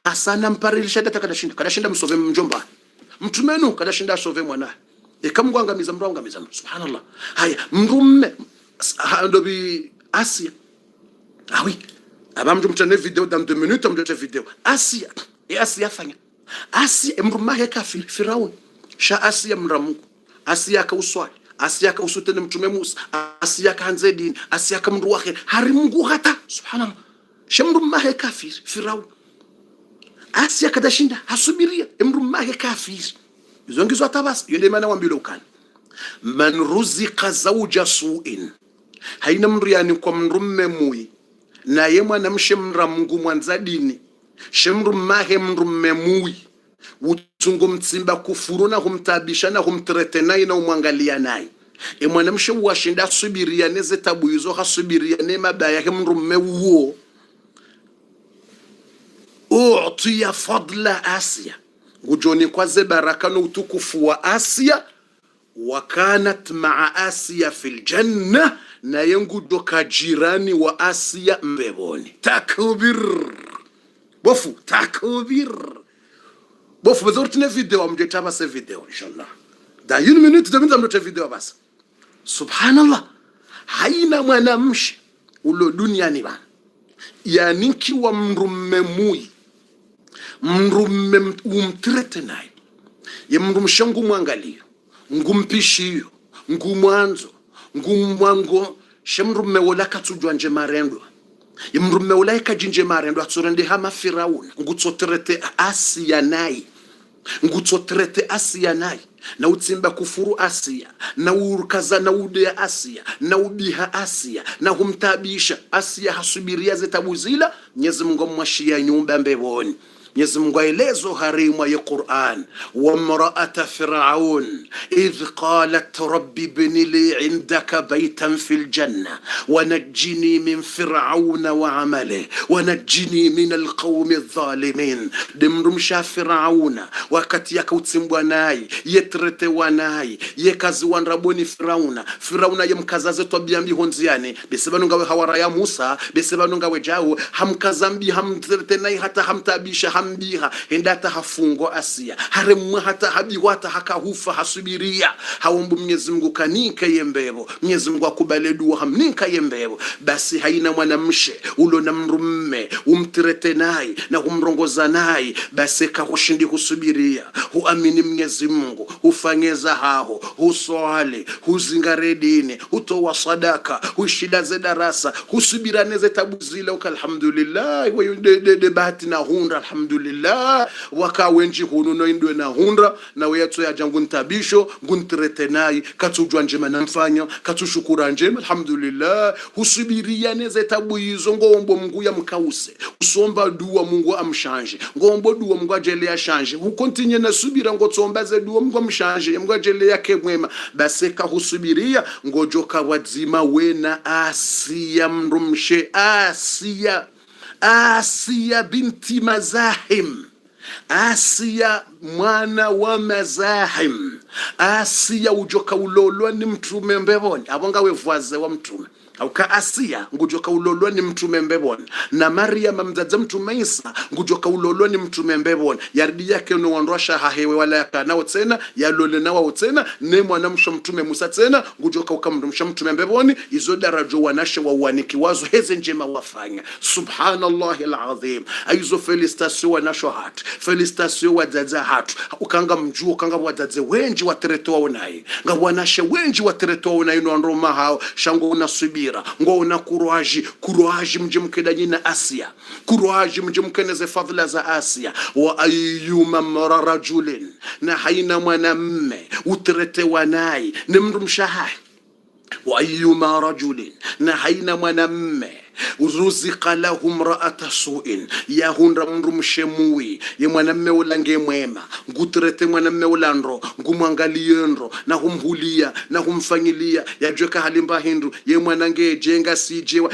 asana mparilisha data kada shinda msove mjomba mtume Nuh kada shinda sove mwana Mungu angamiza mrabo angamiza subhanallah haya mrumme ndo bi Asia oui abamjo mtane video dans 2 minutes mjote video Asia fanya Asia mrumme he kafir Firaun sha Asia mramu Asia ka uswali Asia ka usutene mtume Musa Asia ka hanzedin Asia ka mndu wake hari Mungu hata subhanallah shamru mahe kafir Firaun Asia kadashinda hasubiria mru mahe kafir izongizo atabas yule maana wambilo ukani man ruzika zawja su'in haina mriani kwa mrumme mui na yemwa namshe mramungu mwanzadini shemru mahe mrumme mui utungo mtsimba kufuru na humtabisha na humtretena ina umwangalia naye mwanamshe washinda subiria neze tabu hizo hasubiria ne mabaya ke mrumme uo u'tiya fadla Asia ngujoni kwa ze baraka na utukufu wa Asia wakanat ma'a Asia fil janna na yengu doka jirani wa Asia mbeboni takbir bofu takbir bofu bezortine video mjeta base video inshallah da 1 minute da mjote video basi subhanallah haina mwanamshi ulo duniani bana yani kiwa mrumme mui mrumme umtrete naye ye mrumshangu mwangalio ngumpishiyo ngumwanzo ngumwango shemrumme wala katujwa nje marendo ye mrumme wala kajinje marendo atsorende hama Firaun ngutsotrete Asia naye ngutsotrete Asia naye na utsimba kufuru Asia na urkaza na ude Asia na ubiha Asia na humtabisha Asia hasubiria zetabuzila Mwenyezi Mungu mwashia nyumba mbeboni Mwenyezi Mungu aelezo harimwa ya Qur'an, wa mraata Firaun idh qalat rabbi ibni li indaka baytan fil janna wa najjini min Firauna wa amalihi wa najjini min alqawmi adh-dhalimin. Demrumsha Firauna wakati yakautsimbwa naye yetrete wanaye yekazi wanraboni Firauna yemkazaze twabiambi honziani besebanu ngawe hawara ya Musa besebanu ngawe jao hamkazambi hamtrete naye hata hamtabisha hambiha endata hafungo Asia haremwa hata habiwata hakahufa hasubiria haombu Mwenyezi Mungu kanika yembebo Mwenyezi Mungu akubale dua hamnika yembebo. Basi haina mwanamshe ulo na mrumme umtrete naye na kumrongoza naye basi kahushindi husubiria huamini Mwenyezi Mungu hufanyeza hao huswali huzingare dini hutoa sadaka hushidaze darasa husubiraneze tabu zile alhamdulillah de bahati na hundra alhamdulillah wakawenji hunu no indwe na hundra na weyato ya jangu ntabisho guntrete naye katujwa njema namfanya katushukura njema alhamdulillah husubiria neze tabu hizo ngombo Mungu ya mkause usomba dua Mungu amshanje ngombo dua Mungu ajelea shanje hukontinye na subira ngotsombaze dua Mungu amshanje Mungu ajelea kemwema baseka husubiria ngojoka wadzima wena Asia mrumshe Asia binti Mazahim Asia mwana wa Mazahim Asia ujoka ulolwa ni mtume mbeboni abonga wevuaze wa mtume auka Asia ngujoka ulolwa ni mtume mbeboni na Maryam mzaza mtume Isa ngujoka ulolwa ni mtume mbeboni yardi yake no wandosha hahewe wala yakanao tena yalole nawo tena ne mwana msho mtume Musa tena ngujoka ukamrumsha mtume mbeboni izo darajo wanashe wa uaniki wazo heze njema wafanya subhanallahi alazim. Aizo felicitation wanasho hatu felicitation wadaza hatu ukanga mjuo ukanga wadaze wenji wateretoa unayi nga wanashe wenji wateretoa unayi no androma hao shango unasubi ngo una kuruaji mje mkedanyi na Asia kuruaji mje mkeneze fadhila za Asia wa ayyuma mararajulin na haina mwanamme utrete wanai ni mrumshahai wa ayyuma rajulin na haina mwanamme uruzika lahum ra'ata su'in ya hundra mrumshemui ye mwanamme ulange mwema ngutrete mwanamme ulandro ngumwangaliendro na humhulia na humfanyilia yajweka halimba hindu ye mwanange jenga sijewa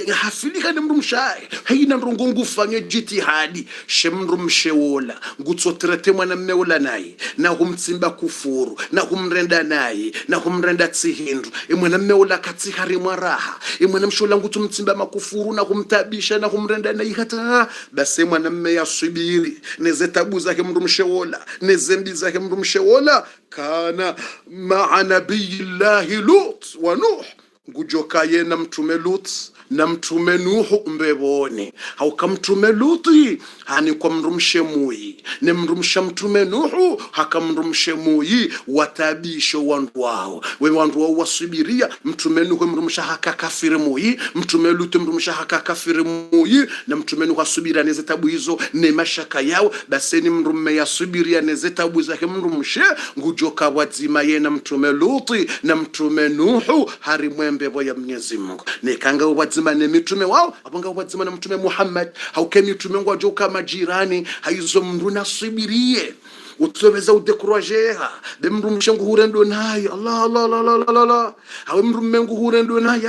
ya hafilika ni mrumshae haina ndrongo ngufanye jitihadi shemrumshewola ngutsotrete mwanamme ulanai na humtsimba kufuru na humrenda naye na humrenda tsihindu ye mwanamme ula katikari mwaraha ye mwanamshola ngutumtsimba kufuru na kumtabisha na kumrenda na ihata basi mwanamme yasubiri neze tabu zake mrumshewola neze mbi zake mrumshewola kana ma'a nabiyillahi Lut wa Nuh ngujoka ye na mtume Lut na mtume Nuhu mbeboni hauka mtume Luti hani kwa mrumshe muyi ne mrumsha mtume Nuhu haka mrumshe muyi watabisho wandu wao we wandu wao wasubiria mtume Nuhu mrumsha haka kafiri muyi mtume Luti mrumsha haka kafiri muyi na mtume Nuhu asubira neze tabu hizo ne mashaka yao baseni mrume yasubiria neze tabu zake mrumshe ngujoka wadzima ye na mtume Luti na mtume Nuhu hari mwembebo ya Mwenyezi Mungu nekanga wadzima ne mitume wao abonga wadzima na mtume Muhammad hauke mitume ngwa joka majirani haizo mndu nasubirie utsobeza udekurajeha de mndu mshangu hurendo naye Allah hawe mndu mengu hurendo naye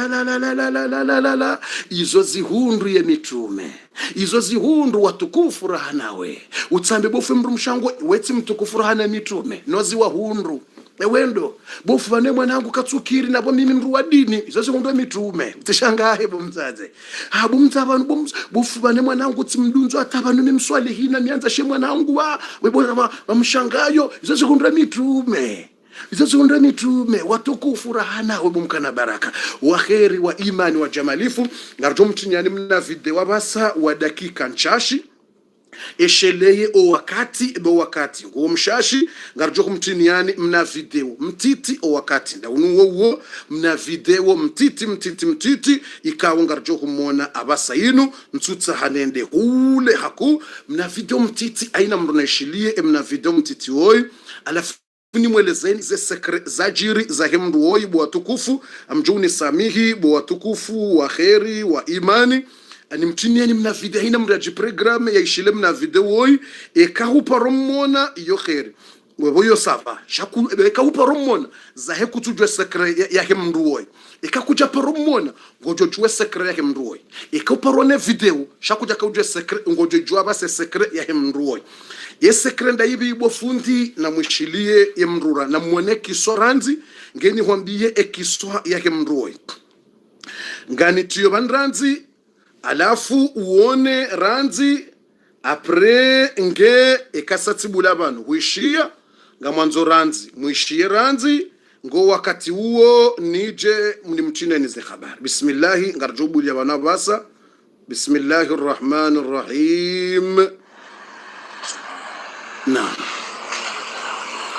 la izo zihundu ye mitume izo zihundu watukufu rahanawe utsambe bofu mndu mshangu weti mtukufu rahana mitume nozi wa hundu ewendo bofu bane mwanangu katsukiri nabo mimi mndu wa dini izo zihundu mitume utishangahe bomzaze bomzabanu bofu bane mwanangu tsimdunzo atabanu mimswalihina mianza she mwanangu wa webona mshangayo izo zihundu mitume izo zihundu mitume watukufu rahana webumkana baraka wa khairi wa imani wa jamalifu ngarjo mtinyani mna video wabasa wa dakika nchashi esheleye o wakati ngo mshashi ngarjo kumtiniani mna video mtiti o wakati nda unuwo mna video mtiti ikawo ngarjo kumona abasa yinu mtsutsa hanende hule haku mna video mtiti aina mrona eshilie mna video mtiti oi alafu ni mwelezeni ze sekre zajiri za hemdu oi bwa tukufu amjuni samihi bwa tukufu wa khairi wa imani ani mtini ni mna video hina mraji program ya ishile mna video woi ekahupa romona iyo khairi wewe safa shaku ekahupa romona zahe kutujwe sekre ya hemndu woi ekakuja paromona ngojo jwe sekre ya hemndu woi ekahupa rone video shakuja kaujwe sekre ngojo jwa base sekre ya hemndu woi ye sekre nda hivi ibo fundi na mwishilie ya mrura na muone kisoranzi ngeni hwambie ekiswa ya hemndu woi ngani tiyo banranzi alafu uone ranzi apre nge ekasatibula abantu huishia nga mwanzo ranzi muishie ranzi ngo wakati huo nije mnimchine nize habari bismillahi ngarjubu ya bana basa bismillahirrahmanirrahim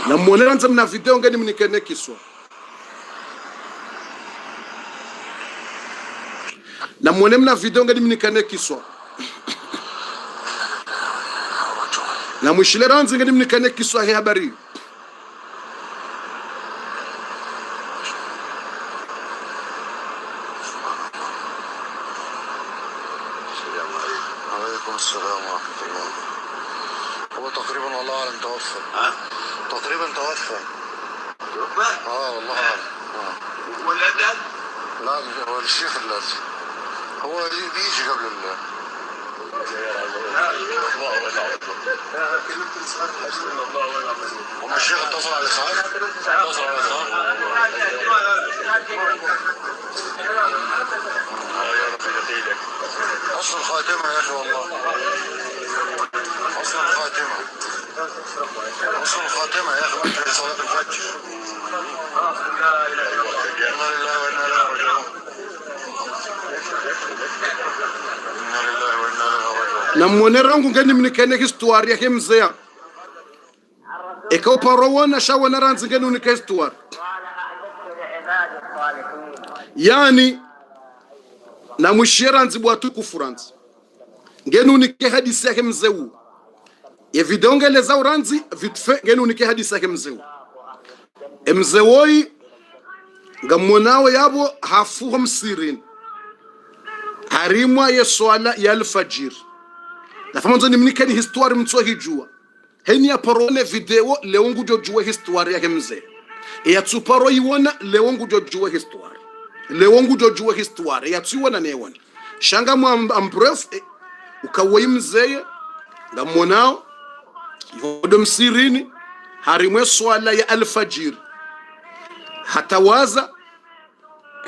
na muone ranzi mna video ngeni mnikene kiswa na muone mna video ngeni mnikane kiswa na mwishile ranzi ngeni mnikane kiswa hii habari عليكم السلام ورحمة الله. هو تقريبا والله أعلم توفى. تقريبا توفى. والله أعلم. ولا ده؟ لا هو الشيخ اللازم. هو بيجي قبل الله. هم الشيخ اتصل على الإسعاف؟ اتصل على الإسعاف؟ أصل الخاتمة يا أخي والله. أصل الخاتمة. أصل الخاتمة يا أخي بعد صلاة الفجر. إنا لله وإنا إليه راجعون. إنا لله وإنا إليه راجعون. namwone rangu ngeni mnikane histoire yake mzea eko parowona shawana ranzi ngeni unike histoire yani na mwishiranzi bwatu kufuranzi ngeni unike hadisi yake mzeu ye video ngeleza uranzi vitfe ngeni unike hadisi yake mzeu mzewoi ngamonawe yabo hafuho msirin harimwa ye swala ya alfajir na famanzo ni mnikani histoire mtso hijua heni ya parone video leongu jojue histoire yake mzee ya tsuparo iwona leongu jojue histoire leongu jojue histoire ya tsiwona newona shanga mu ambref ukawe mzee ngamonao yodo msirini harimwe swala ya alfajir hatawaza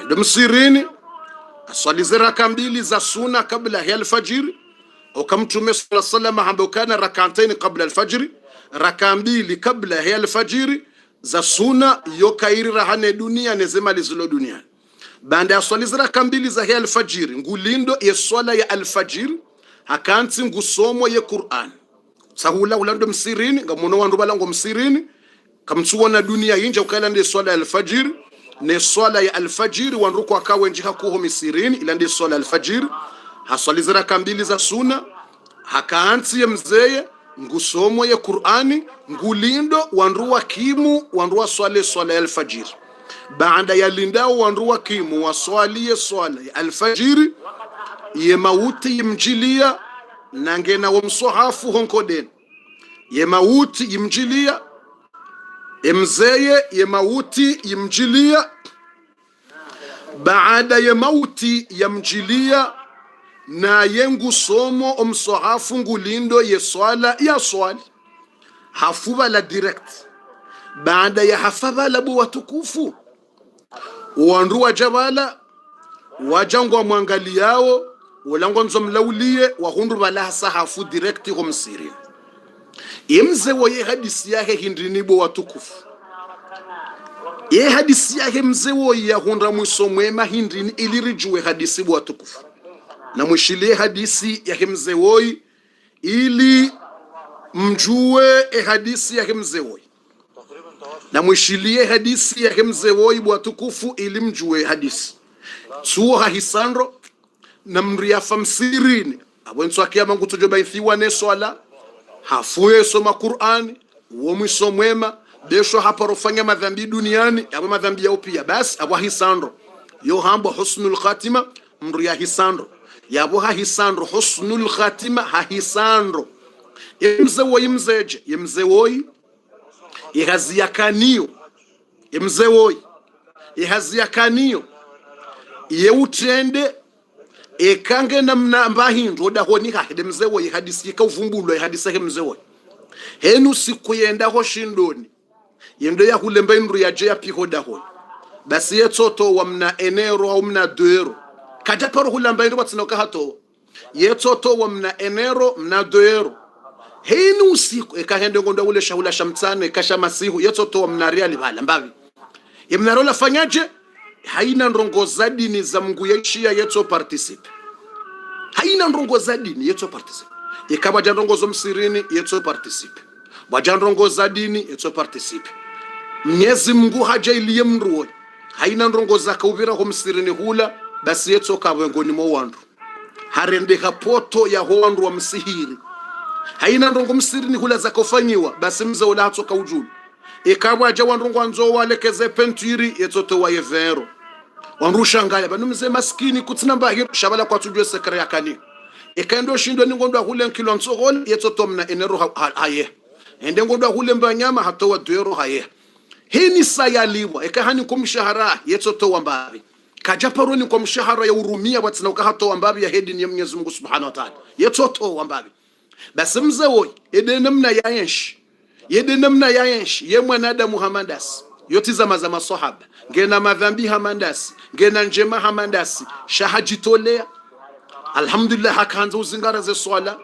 ndo msirini aswali raka mbili za sunna kabla ya alfajir وكمتم صلى الله عليه وسلم ambayo kana rak'atayn qabla al-fajr raka mbili kabla ya al-fajr za sunna yokairira hane dunia nezema lizulo dunia banda ya swali raka mbili za al-fajr ngulindo ya swala ya al-fajr hakanti ngusomo ya Qur'an sahula ulando msirini ngamono wandu balango msirini kamtsuona dunia yinja ukala ndi swala ya al-fajr ne swala ya al-fajr wanruko akawenji hakuho misirini ila ndi swala al-fajr haswali raka mbili za sunna hakaanti ya mzee ngusomo ya Qur'ani ngulindo wanruwa kimu wanruwa swala ya alfajir baada ya lindao wanruwa kimu waswali swala ya alfajir ye mauti yimjilia nangena wa msohafu honkoden ye mauti yimjilia mzee ye mauti yimjilia baada ya mauti yamjilia na yengu somo omsohafu ngulindo ye swala ya swali hafuba la direct baada ya hafaba la bu watukufu wanruwa jabala wajangwa mwangaliao walango nzomlaulie wahundu bala sahafu direct homsiri imze wo ye hadisi yake hindini bo watukufu ye hadisi yake mze wo ya hundra musomwema hindini ilirijwe hadisi bo watukufu na mwishilie hadisi ya mzewoi ili mjue hadisi ya mzewoi na mwishilie hadisi ya mzewoi bwa tukufu ili mjue hadisi tuha hisandro na mriafa msirini abwenso akiyama ngutojoba ithiwa ne swala hafuye soma Qur'ani uo mwiso mwema besho hapa rofanya madhambi duniani abo madhambi yao pia basi abo hisandro yo hambo husnul khatima mria hisandro yabo hahisandro husnul khatima hahisandro imze woyi mzeje imze woyi ihaziyakaniyo imze woyi ihaziyakaniyo yeutende ekange namna mbahindo dahonika hede mze woyi hadisi ka uvumbulo hadisa he mze woyi henu sikuyenda ho shindoni yendo ya hulemba indru ya je ya piho daho basi yetsoto wa mna enero au mna 2 euro kaja paro hulamba indru batsinoka hato yetsoto wa mna enero mna 2 euro henu usiku ekahende ngondo ule shahula shamtsane kasha masihu yetsoto wa mna real bala mbavi yemnarola fanyaje haina ndongo za dini za Mungu yeshia yetso participe haina ndongo za dini yetso participe ikaba jandongo zo msirini yetso participe wajandongo za dini yetso participe Mwenyezi Mungu haja iliye mruo haina ndongo za kaubira ho msirini hula basi yetso kabengoni mo wandu harende kapoto ya ho wandu wa msihiri haina ndongo msirini hula za kofanyiwa basi mza ula hatsoka ujulu ikaba aja wandongo anzo walekeze pentiri yetso to wayevero wanrusha ngaya banu mze maskini kutsina mbahiro shabala kwa tujwe sekre yakani ikaendo shindo ningondo hule nkilo ntsogol yetso to mna enero haye ende ngondo hule mbanyama hatowa 2 euro haye hini sayaliwa ekahani kumshahara yetso to wambabi kajaparoni kwa mshahara ya urumia watsina ukahato wambabi ya hedi ni Mwenyezi Mungu Subhanahu wa Ta'ala yetso to wambabi basi mze woy ede namna ya yensh ye mwanada Muhammadas yoti zama za masahaba ngena madhambi hamandasi ngena njema hamandasi shahajitolea alhamdulillah hakaanza uzingara ze swala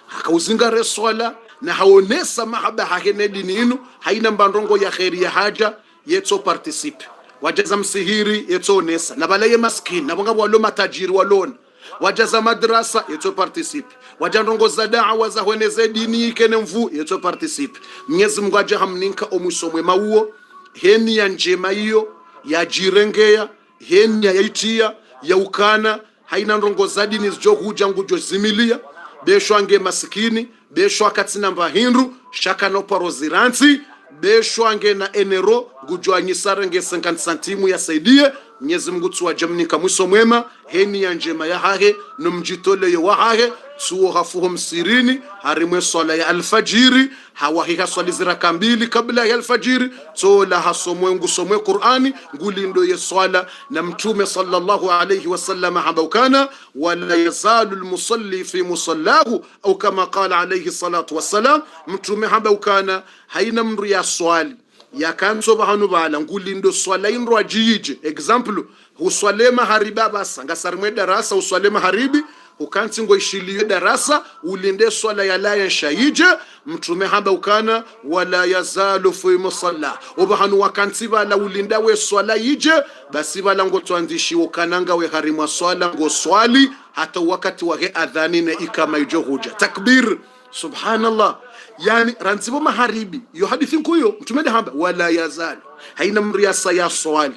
hakauzingara swala na haonesa mahaba hakene dini inu haina mbandongo ya khairi ya haja yetso participe wajaza msihiri yetso onesa na balaye maskini na bonga walo matajiri walona wajaza madrasa yetso participe wajandongo za da'wa za honeze dini kene mvu yetso participe Mwenyezi Mungu aje hamninka omusomwe mauo heni ya njema hiyo ya jirengea heni ya itia ya ukana haina ndongo za dini zijo huja ngujo zimilia besho ange masikini besho akatsina mbahindu shaka no paroziranti besho ange na enero ngujo anyisare nge 50 centimu ya saidie Mwenyezi Mungu tuwa jamnika mwiso mwema heni ya njema ya hahe numjitole ya wahahe tuwa hafuhu msirini harimwe swala ya alfajiri hawahiha swali ziraka 2 kabla ya alfajiri tola hasomwe ngusomwe Qur'ani ngulindo ya swala na mtume sallallahu alayhi wasallam habaukana wala yazalu almusalli fi musallahu au kama qala alayhi salatu wassalam mtume habaukana haina mru ya swali ya kanso bahanu bala ngulindo swala indro ajije example huswalema hariba basa ngasarmwe darasa uswalema haribi ukanti ngo ishiliyo darasa ulinde swala ya la yashayije mtume haba ukana wala yazalu fi musalla obahanu wakanti bala ulinda we swala yije basi bala ngo twandishi ukananga we harima swala ngo swali hata wakati wa adhani na ikama ijo huja takbir subhanallah yani ranzibo maharibi yo hadithi nkuyo mtume haba wala yazalu haina mriasa ya swali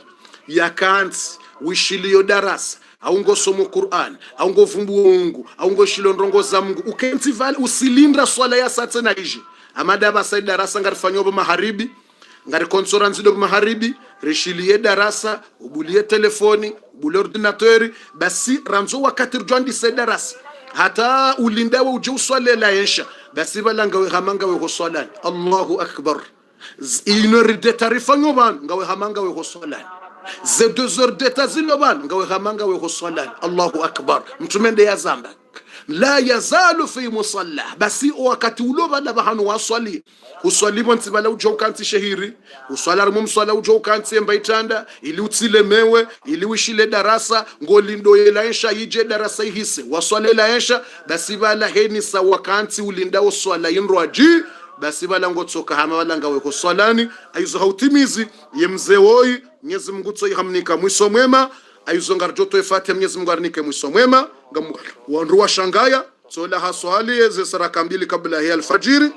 ya kanti wishiliyo darasa aungo somo Qur'an aungo vumbu Mungu aungo shilo ndongo za Mungu ukenti vale usilindra swala ya saa tena ije amada basa darasa ngarifanyo maharibi ngari konsoranzi do maharibi rishilie darasa ubulie telefoni ubule ordinateur basi ranzo wakati rjandi se darasa hata ulindawe uje uswale la yensha basi balanga we hamanga we hoswala Allahu akbar inoride tarifanyo ban ngawe hamanga we hoswala ze 2 heures d'etat ziloban ngawe hamanga we hoswalan Allahu akbar mtumende ya zamba la yazalu fi musalla basi wakati uloba da bahanu waswali uswali bonti bala ujokanti shehiri uswala mumswala ujokanti mbaitanda ili utilemewe ili wishile darasa ngolindo yelaisha yije darasa ihise waswale laisha basi bala heni sa wakanti ulinda uswala inroaji basi bala ngotsoka hama bala ngawe hoswalani aizo hautimizi yemze woi Mwenyezi Mungu tsoyihamnika mwiso mwema aizo ngarjoto efate Mwenyezi Mungu arnike mwiso mwema ngamu wanruwa shangaya tsola haswali ze saraka 2 kabla ya alfajiri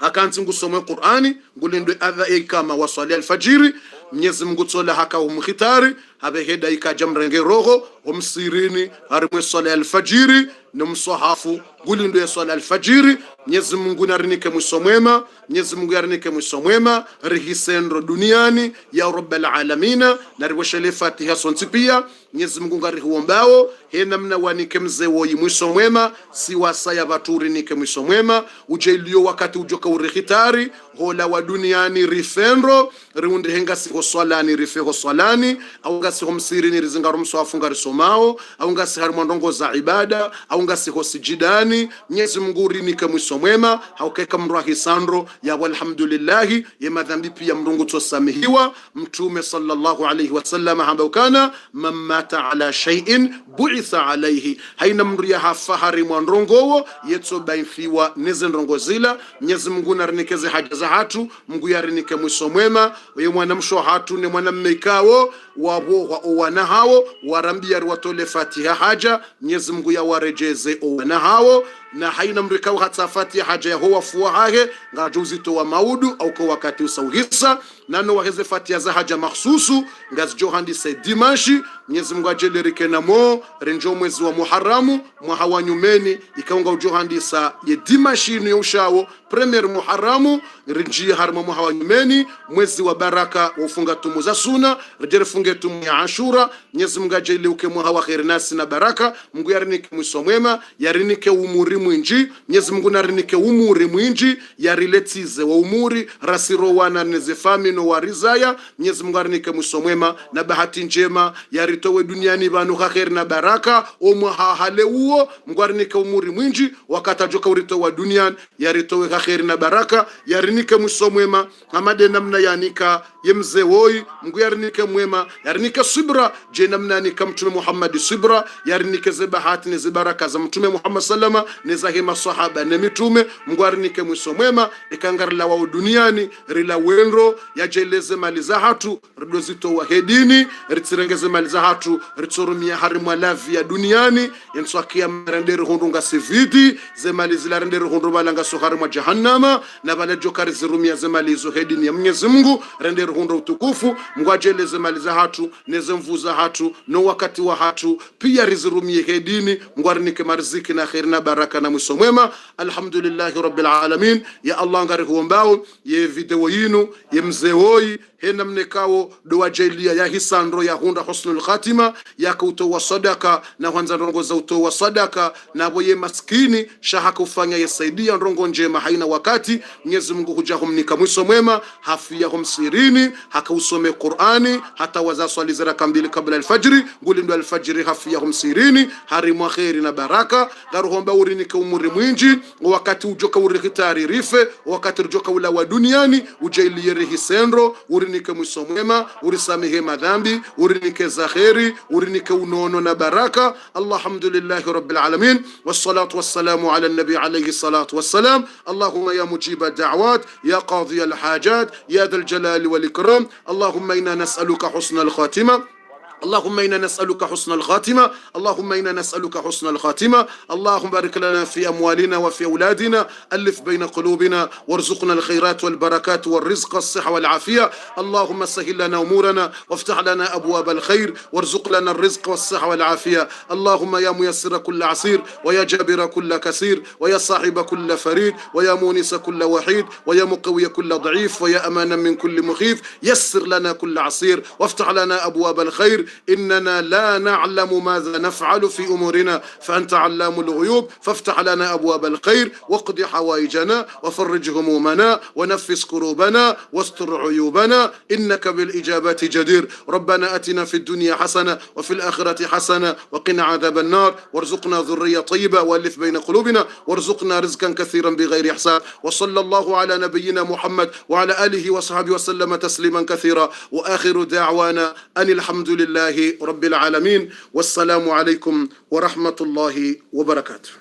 akanti ngusomwe Qur'ani ngulindwe adha ikama waswali alfajiri Mwenyezi Mungu tsola haka umkhitari habe heda ikajamrenge roho umsirini arimwe swala alfajiri na msahafu gulindo ya swala alfajiri. Mwenyezi Mungu narinike mwiso mwema, Mwenyezi Mungu yarinike mwiso mwema, rihisendro duniani ya rabbal alamina, na riwashele Fatiha sonti pia. Mwenyezi Mungu ngari huombao hena mna wanike mze woyi mwiso mwema, si wasaya baturi nike mwiso mwema, ujailio wakati ujoka urihitari hola wa duniani rifenro riundi henga si hoswalani rife hoswalani, au ngasi homsirini rizingaru mswafu ngari somao, au ngasi harumandongo za ibada, au ngasi hosijidani. Mwenyezi Mungu rinike mwiso mwema, haukeka mruahi sandro ya walhamdulillahi ya madhambi pia mrungu tosamihiwa. Mtume sallallahu alayhi wasallam hambaukana mamata ala shay'in bu'itha alayhi, haina mru ya hafahari mwandrongowo yeto bainfiwa neze ndrongozila. Mwenyezi Mungu narinekeze haja za hatu, Mungu yarinike mwiso mwema, ye mwanamsho hatu ne mwanammekawo wabo wa owana hao warambia watole Fatiha haja. Mwenyezi Mungu ya warejeze owana hao, na haina mrikao hata Fatiha haja ya hoa fuwa hahe ngajuzito wa maudu au kwa wakati usauhisa nano waheze Fatiha za haja mahsusu ngazjo handi se dimanshi. Mwenyezi Mungu ajelerike na mo renjo mwezi wa Muharramu mwahawa nyumeni ikaunga ujo handi sa ye dimanshi ni ushawo premier Muharramu rinji harma mwahawa nyumeni mwezi wa baraka ufunga tumu za suna rejere funge tumu ya Ashura. Mwenyezi Mungu ajeleuke mwahawa khair nasi na baraka. Mungu yarinike mwiso mwema, yarinike umuri mwinji. Mwenyezi Mungu narinike umuri mwinji yariletize wa umuri rasiro wana nezefami no warizaya. Mwenyezi Mungu arinike mwiso mwema na bahati njema yaritowe duniani banu khair na baraka omwa hale uo. Mungu arinike umuri mwinji wakatajoka urito wa duniani yaritowe khair na baraka. Yarinike mwiso mwema amade namna yanika yemze woi. Mungu yarinike mwema, yarinike subra je namna nika mtume Muhammad subra, yarinike ze bahati ne ze baraka za mtume Muhammad sallama ne za hema sahaba ne mitume. Mungu arinike mwiso mwema ikangarla wa duniani rila wenro yajeleze mali za hatu ridozito wa hedini ritirengeze mali za hatu ritorumia harimwa lavi ya duniani enswakia marendere hundunga siviti ze mali zila rendere hundu balanga soharimwa jahannama na bale jokari zirumia ze mali zo hedini ya Mwenyezi Mungu rendere hundu utukufu. Mungu ajeleze mali za hatu neze mvuza hatu no wakati wa hatu pia rizirumie hedini. Mungu arinike mariziki na khair na baraka na mwiso mwema. Alhamdulillahi rabbil alamin. Ya Allah ngari huombao ye video yinu ye mzewoi hena mnekao doa jailia ya hisandro ya hunda husnul khatima ya kuto wa sadaka na hanza rongo za uto wa sadaka na boye maskini shaha kufanya yasaidia rongo njema haina wakati. Mwenyezi Mungu hujahumnika mwiso mwema hafia humsirini haka usome Qur'ani hata waza swali zira kambili kabla alfajri ngulindo alfajri hafia humsirini harimu khairi na baraka. Garuhomba urinike umuri mwinji wakati ujoka urihitari rife wakati ujoka ula wa duniani ujailie rihisendro urinike mwiso mwema urisamehe madhambi urinike za kheri urinike unono na baraka. Alhamdulillahi rabbil alamin wassalatu wassalamu ala nabi alayhi salatu wassalam. Allahumma ya mujiba da'wat ya qadhi al hajat ya dhal jalali wal ikram. Allahumma inna nas'aluka husna al khatima. اللهم إنا نسألك حسن الخاتمة. اللهم إنا نسألك حسن الخاتمة. اللهم بارك لنا في أموالنا وفي أولادنا، ألف بين قلوبنا، وارزقنا الخيرات والبركات والرزق الصحة والعافية. اللهم سهل لنا أمورنا وافتح لنا أبواب الخير وارزق لنا الرزق والصحة والعافية. اللهم يا ميسر كل عسير ويا جابر كل كسير ويا صاحب كل فريد ويا مونس كل وحيد ويا مقوي كل ضعيف ويا أمانا من كل مخيف، يسر لنا كل عسير وافتح لنا أبواب الخير. إننا لا نعلم ماذا نفعل في أمورنا فأنت علام الغيوب، فافتح لنا أبواب الخير واقض حوائجنا وفرج همومنا ونفس كروبنا واستر عيوبنا، إنك بالإجابات جدير. ربنا أتنا في الدنيا حسنة وفي الآخرة حسنة وقنا عذاب النار، وارزقنا ذرية طيبة وألف بين قلوبنا، وارزقنا رزقا كثيرا بغير حساب. وصلى الله على نبينا محمد وعلى آله وصحبه وسلم تسليما كثيرا، وآخر دعوانا أن الحمد لله رب العالمين، والسلام عليكم ورحمة الله وبركاته.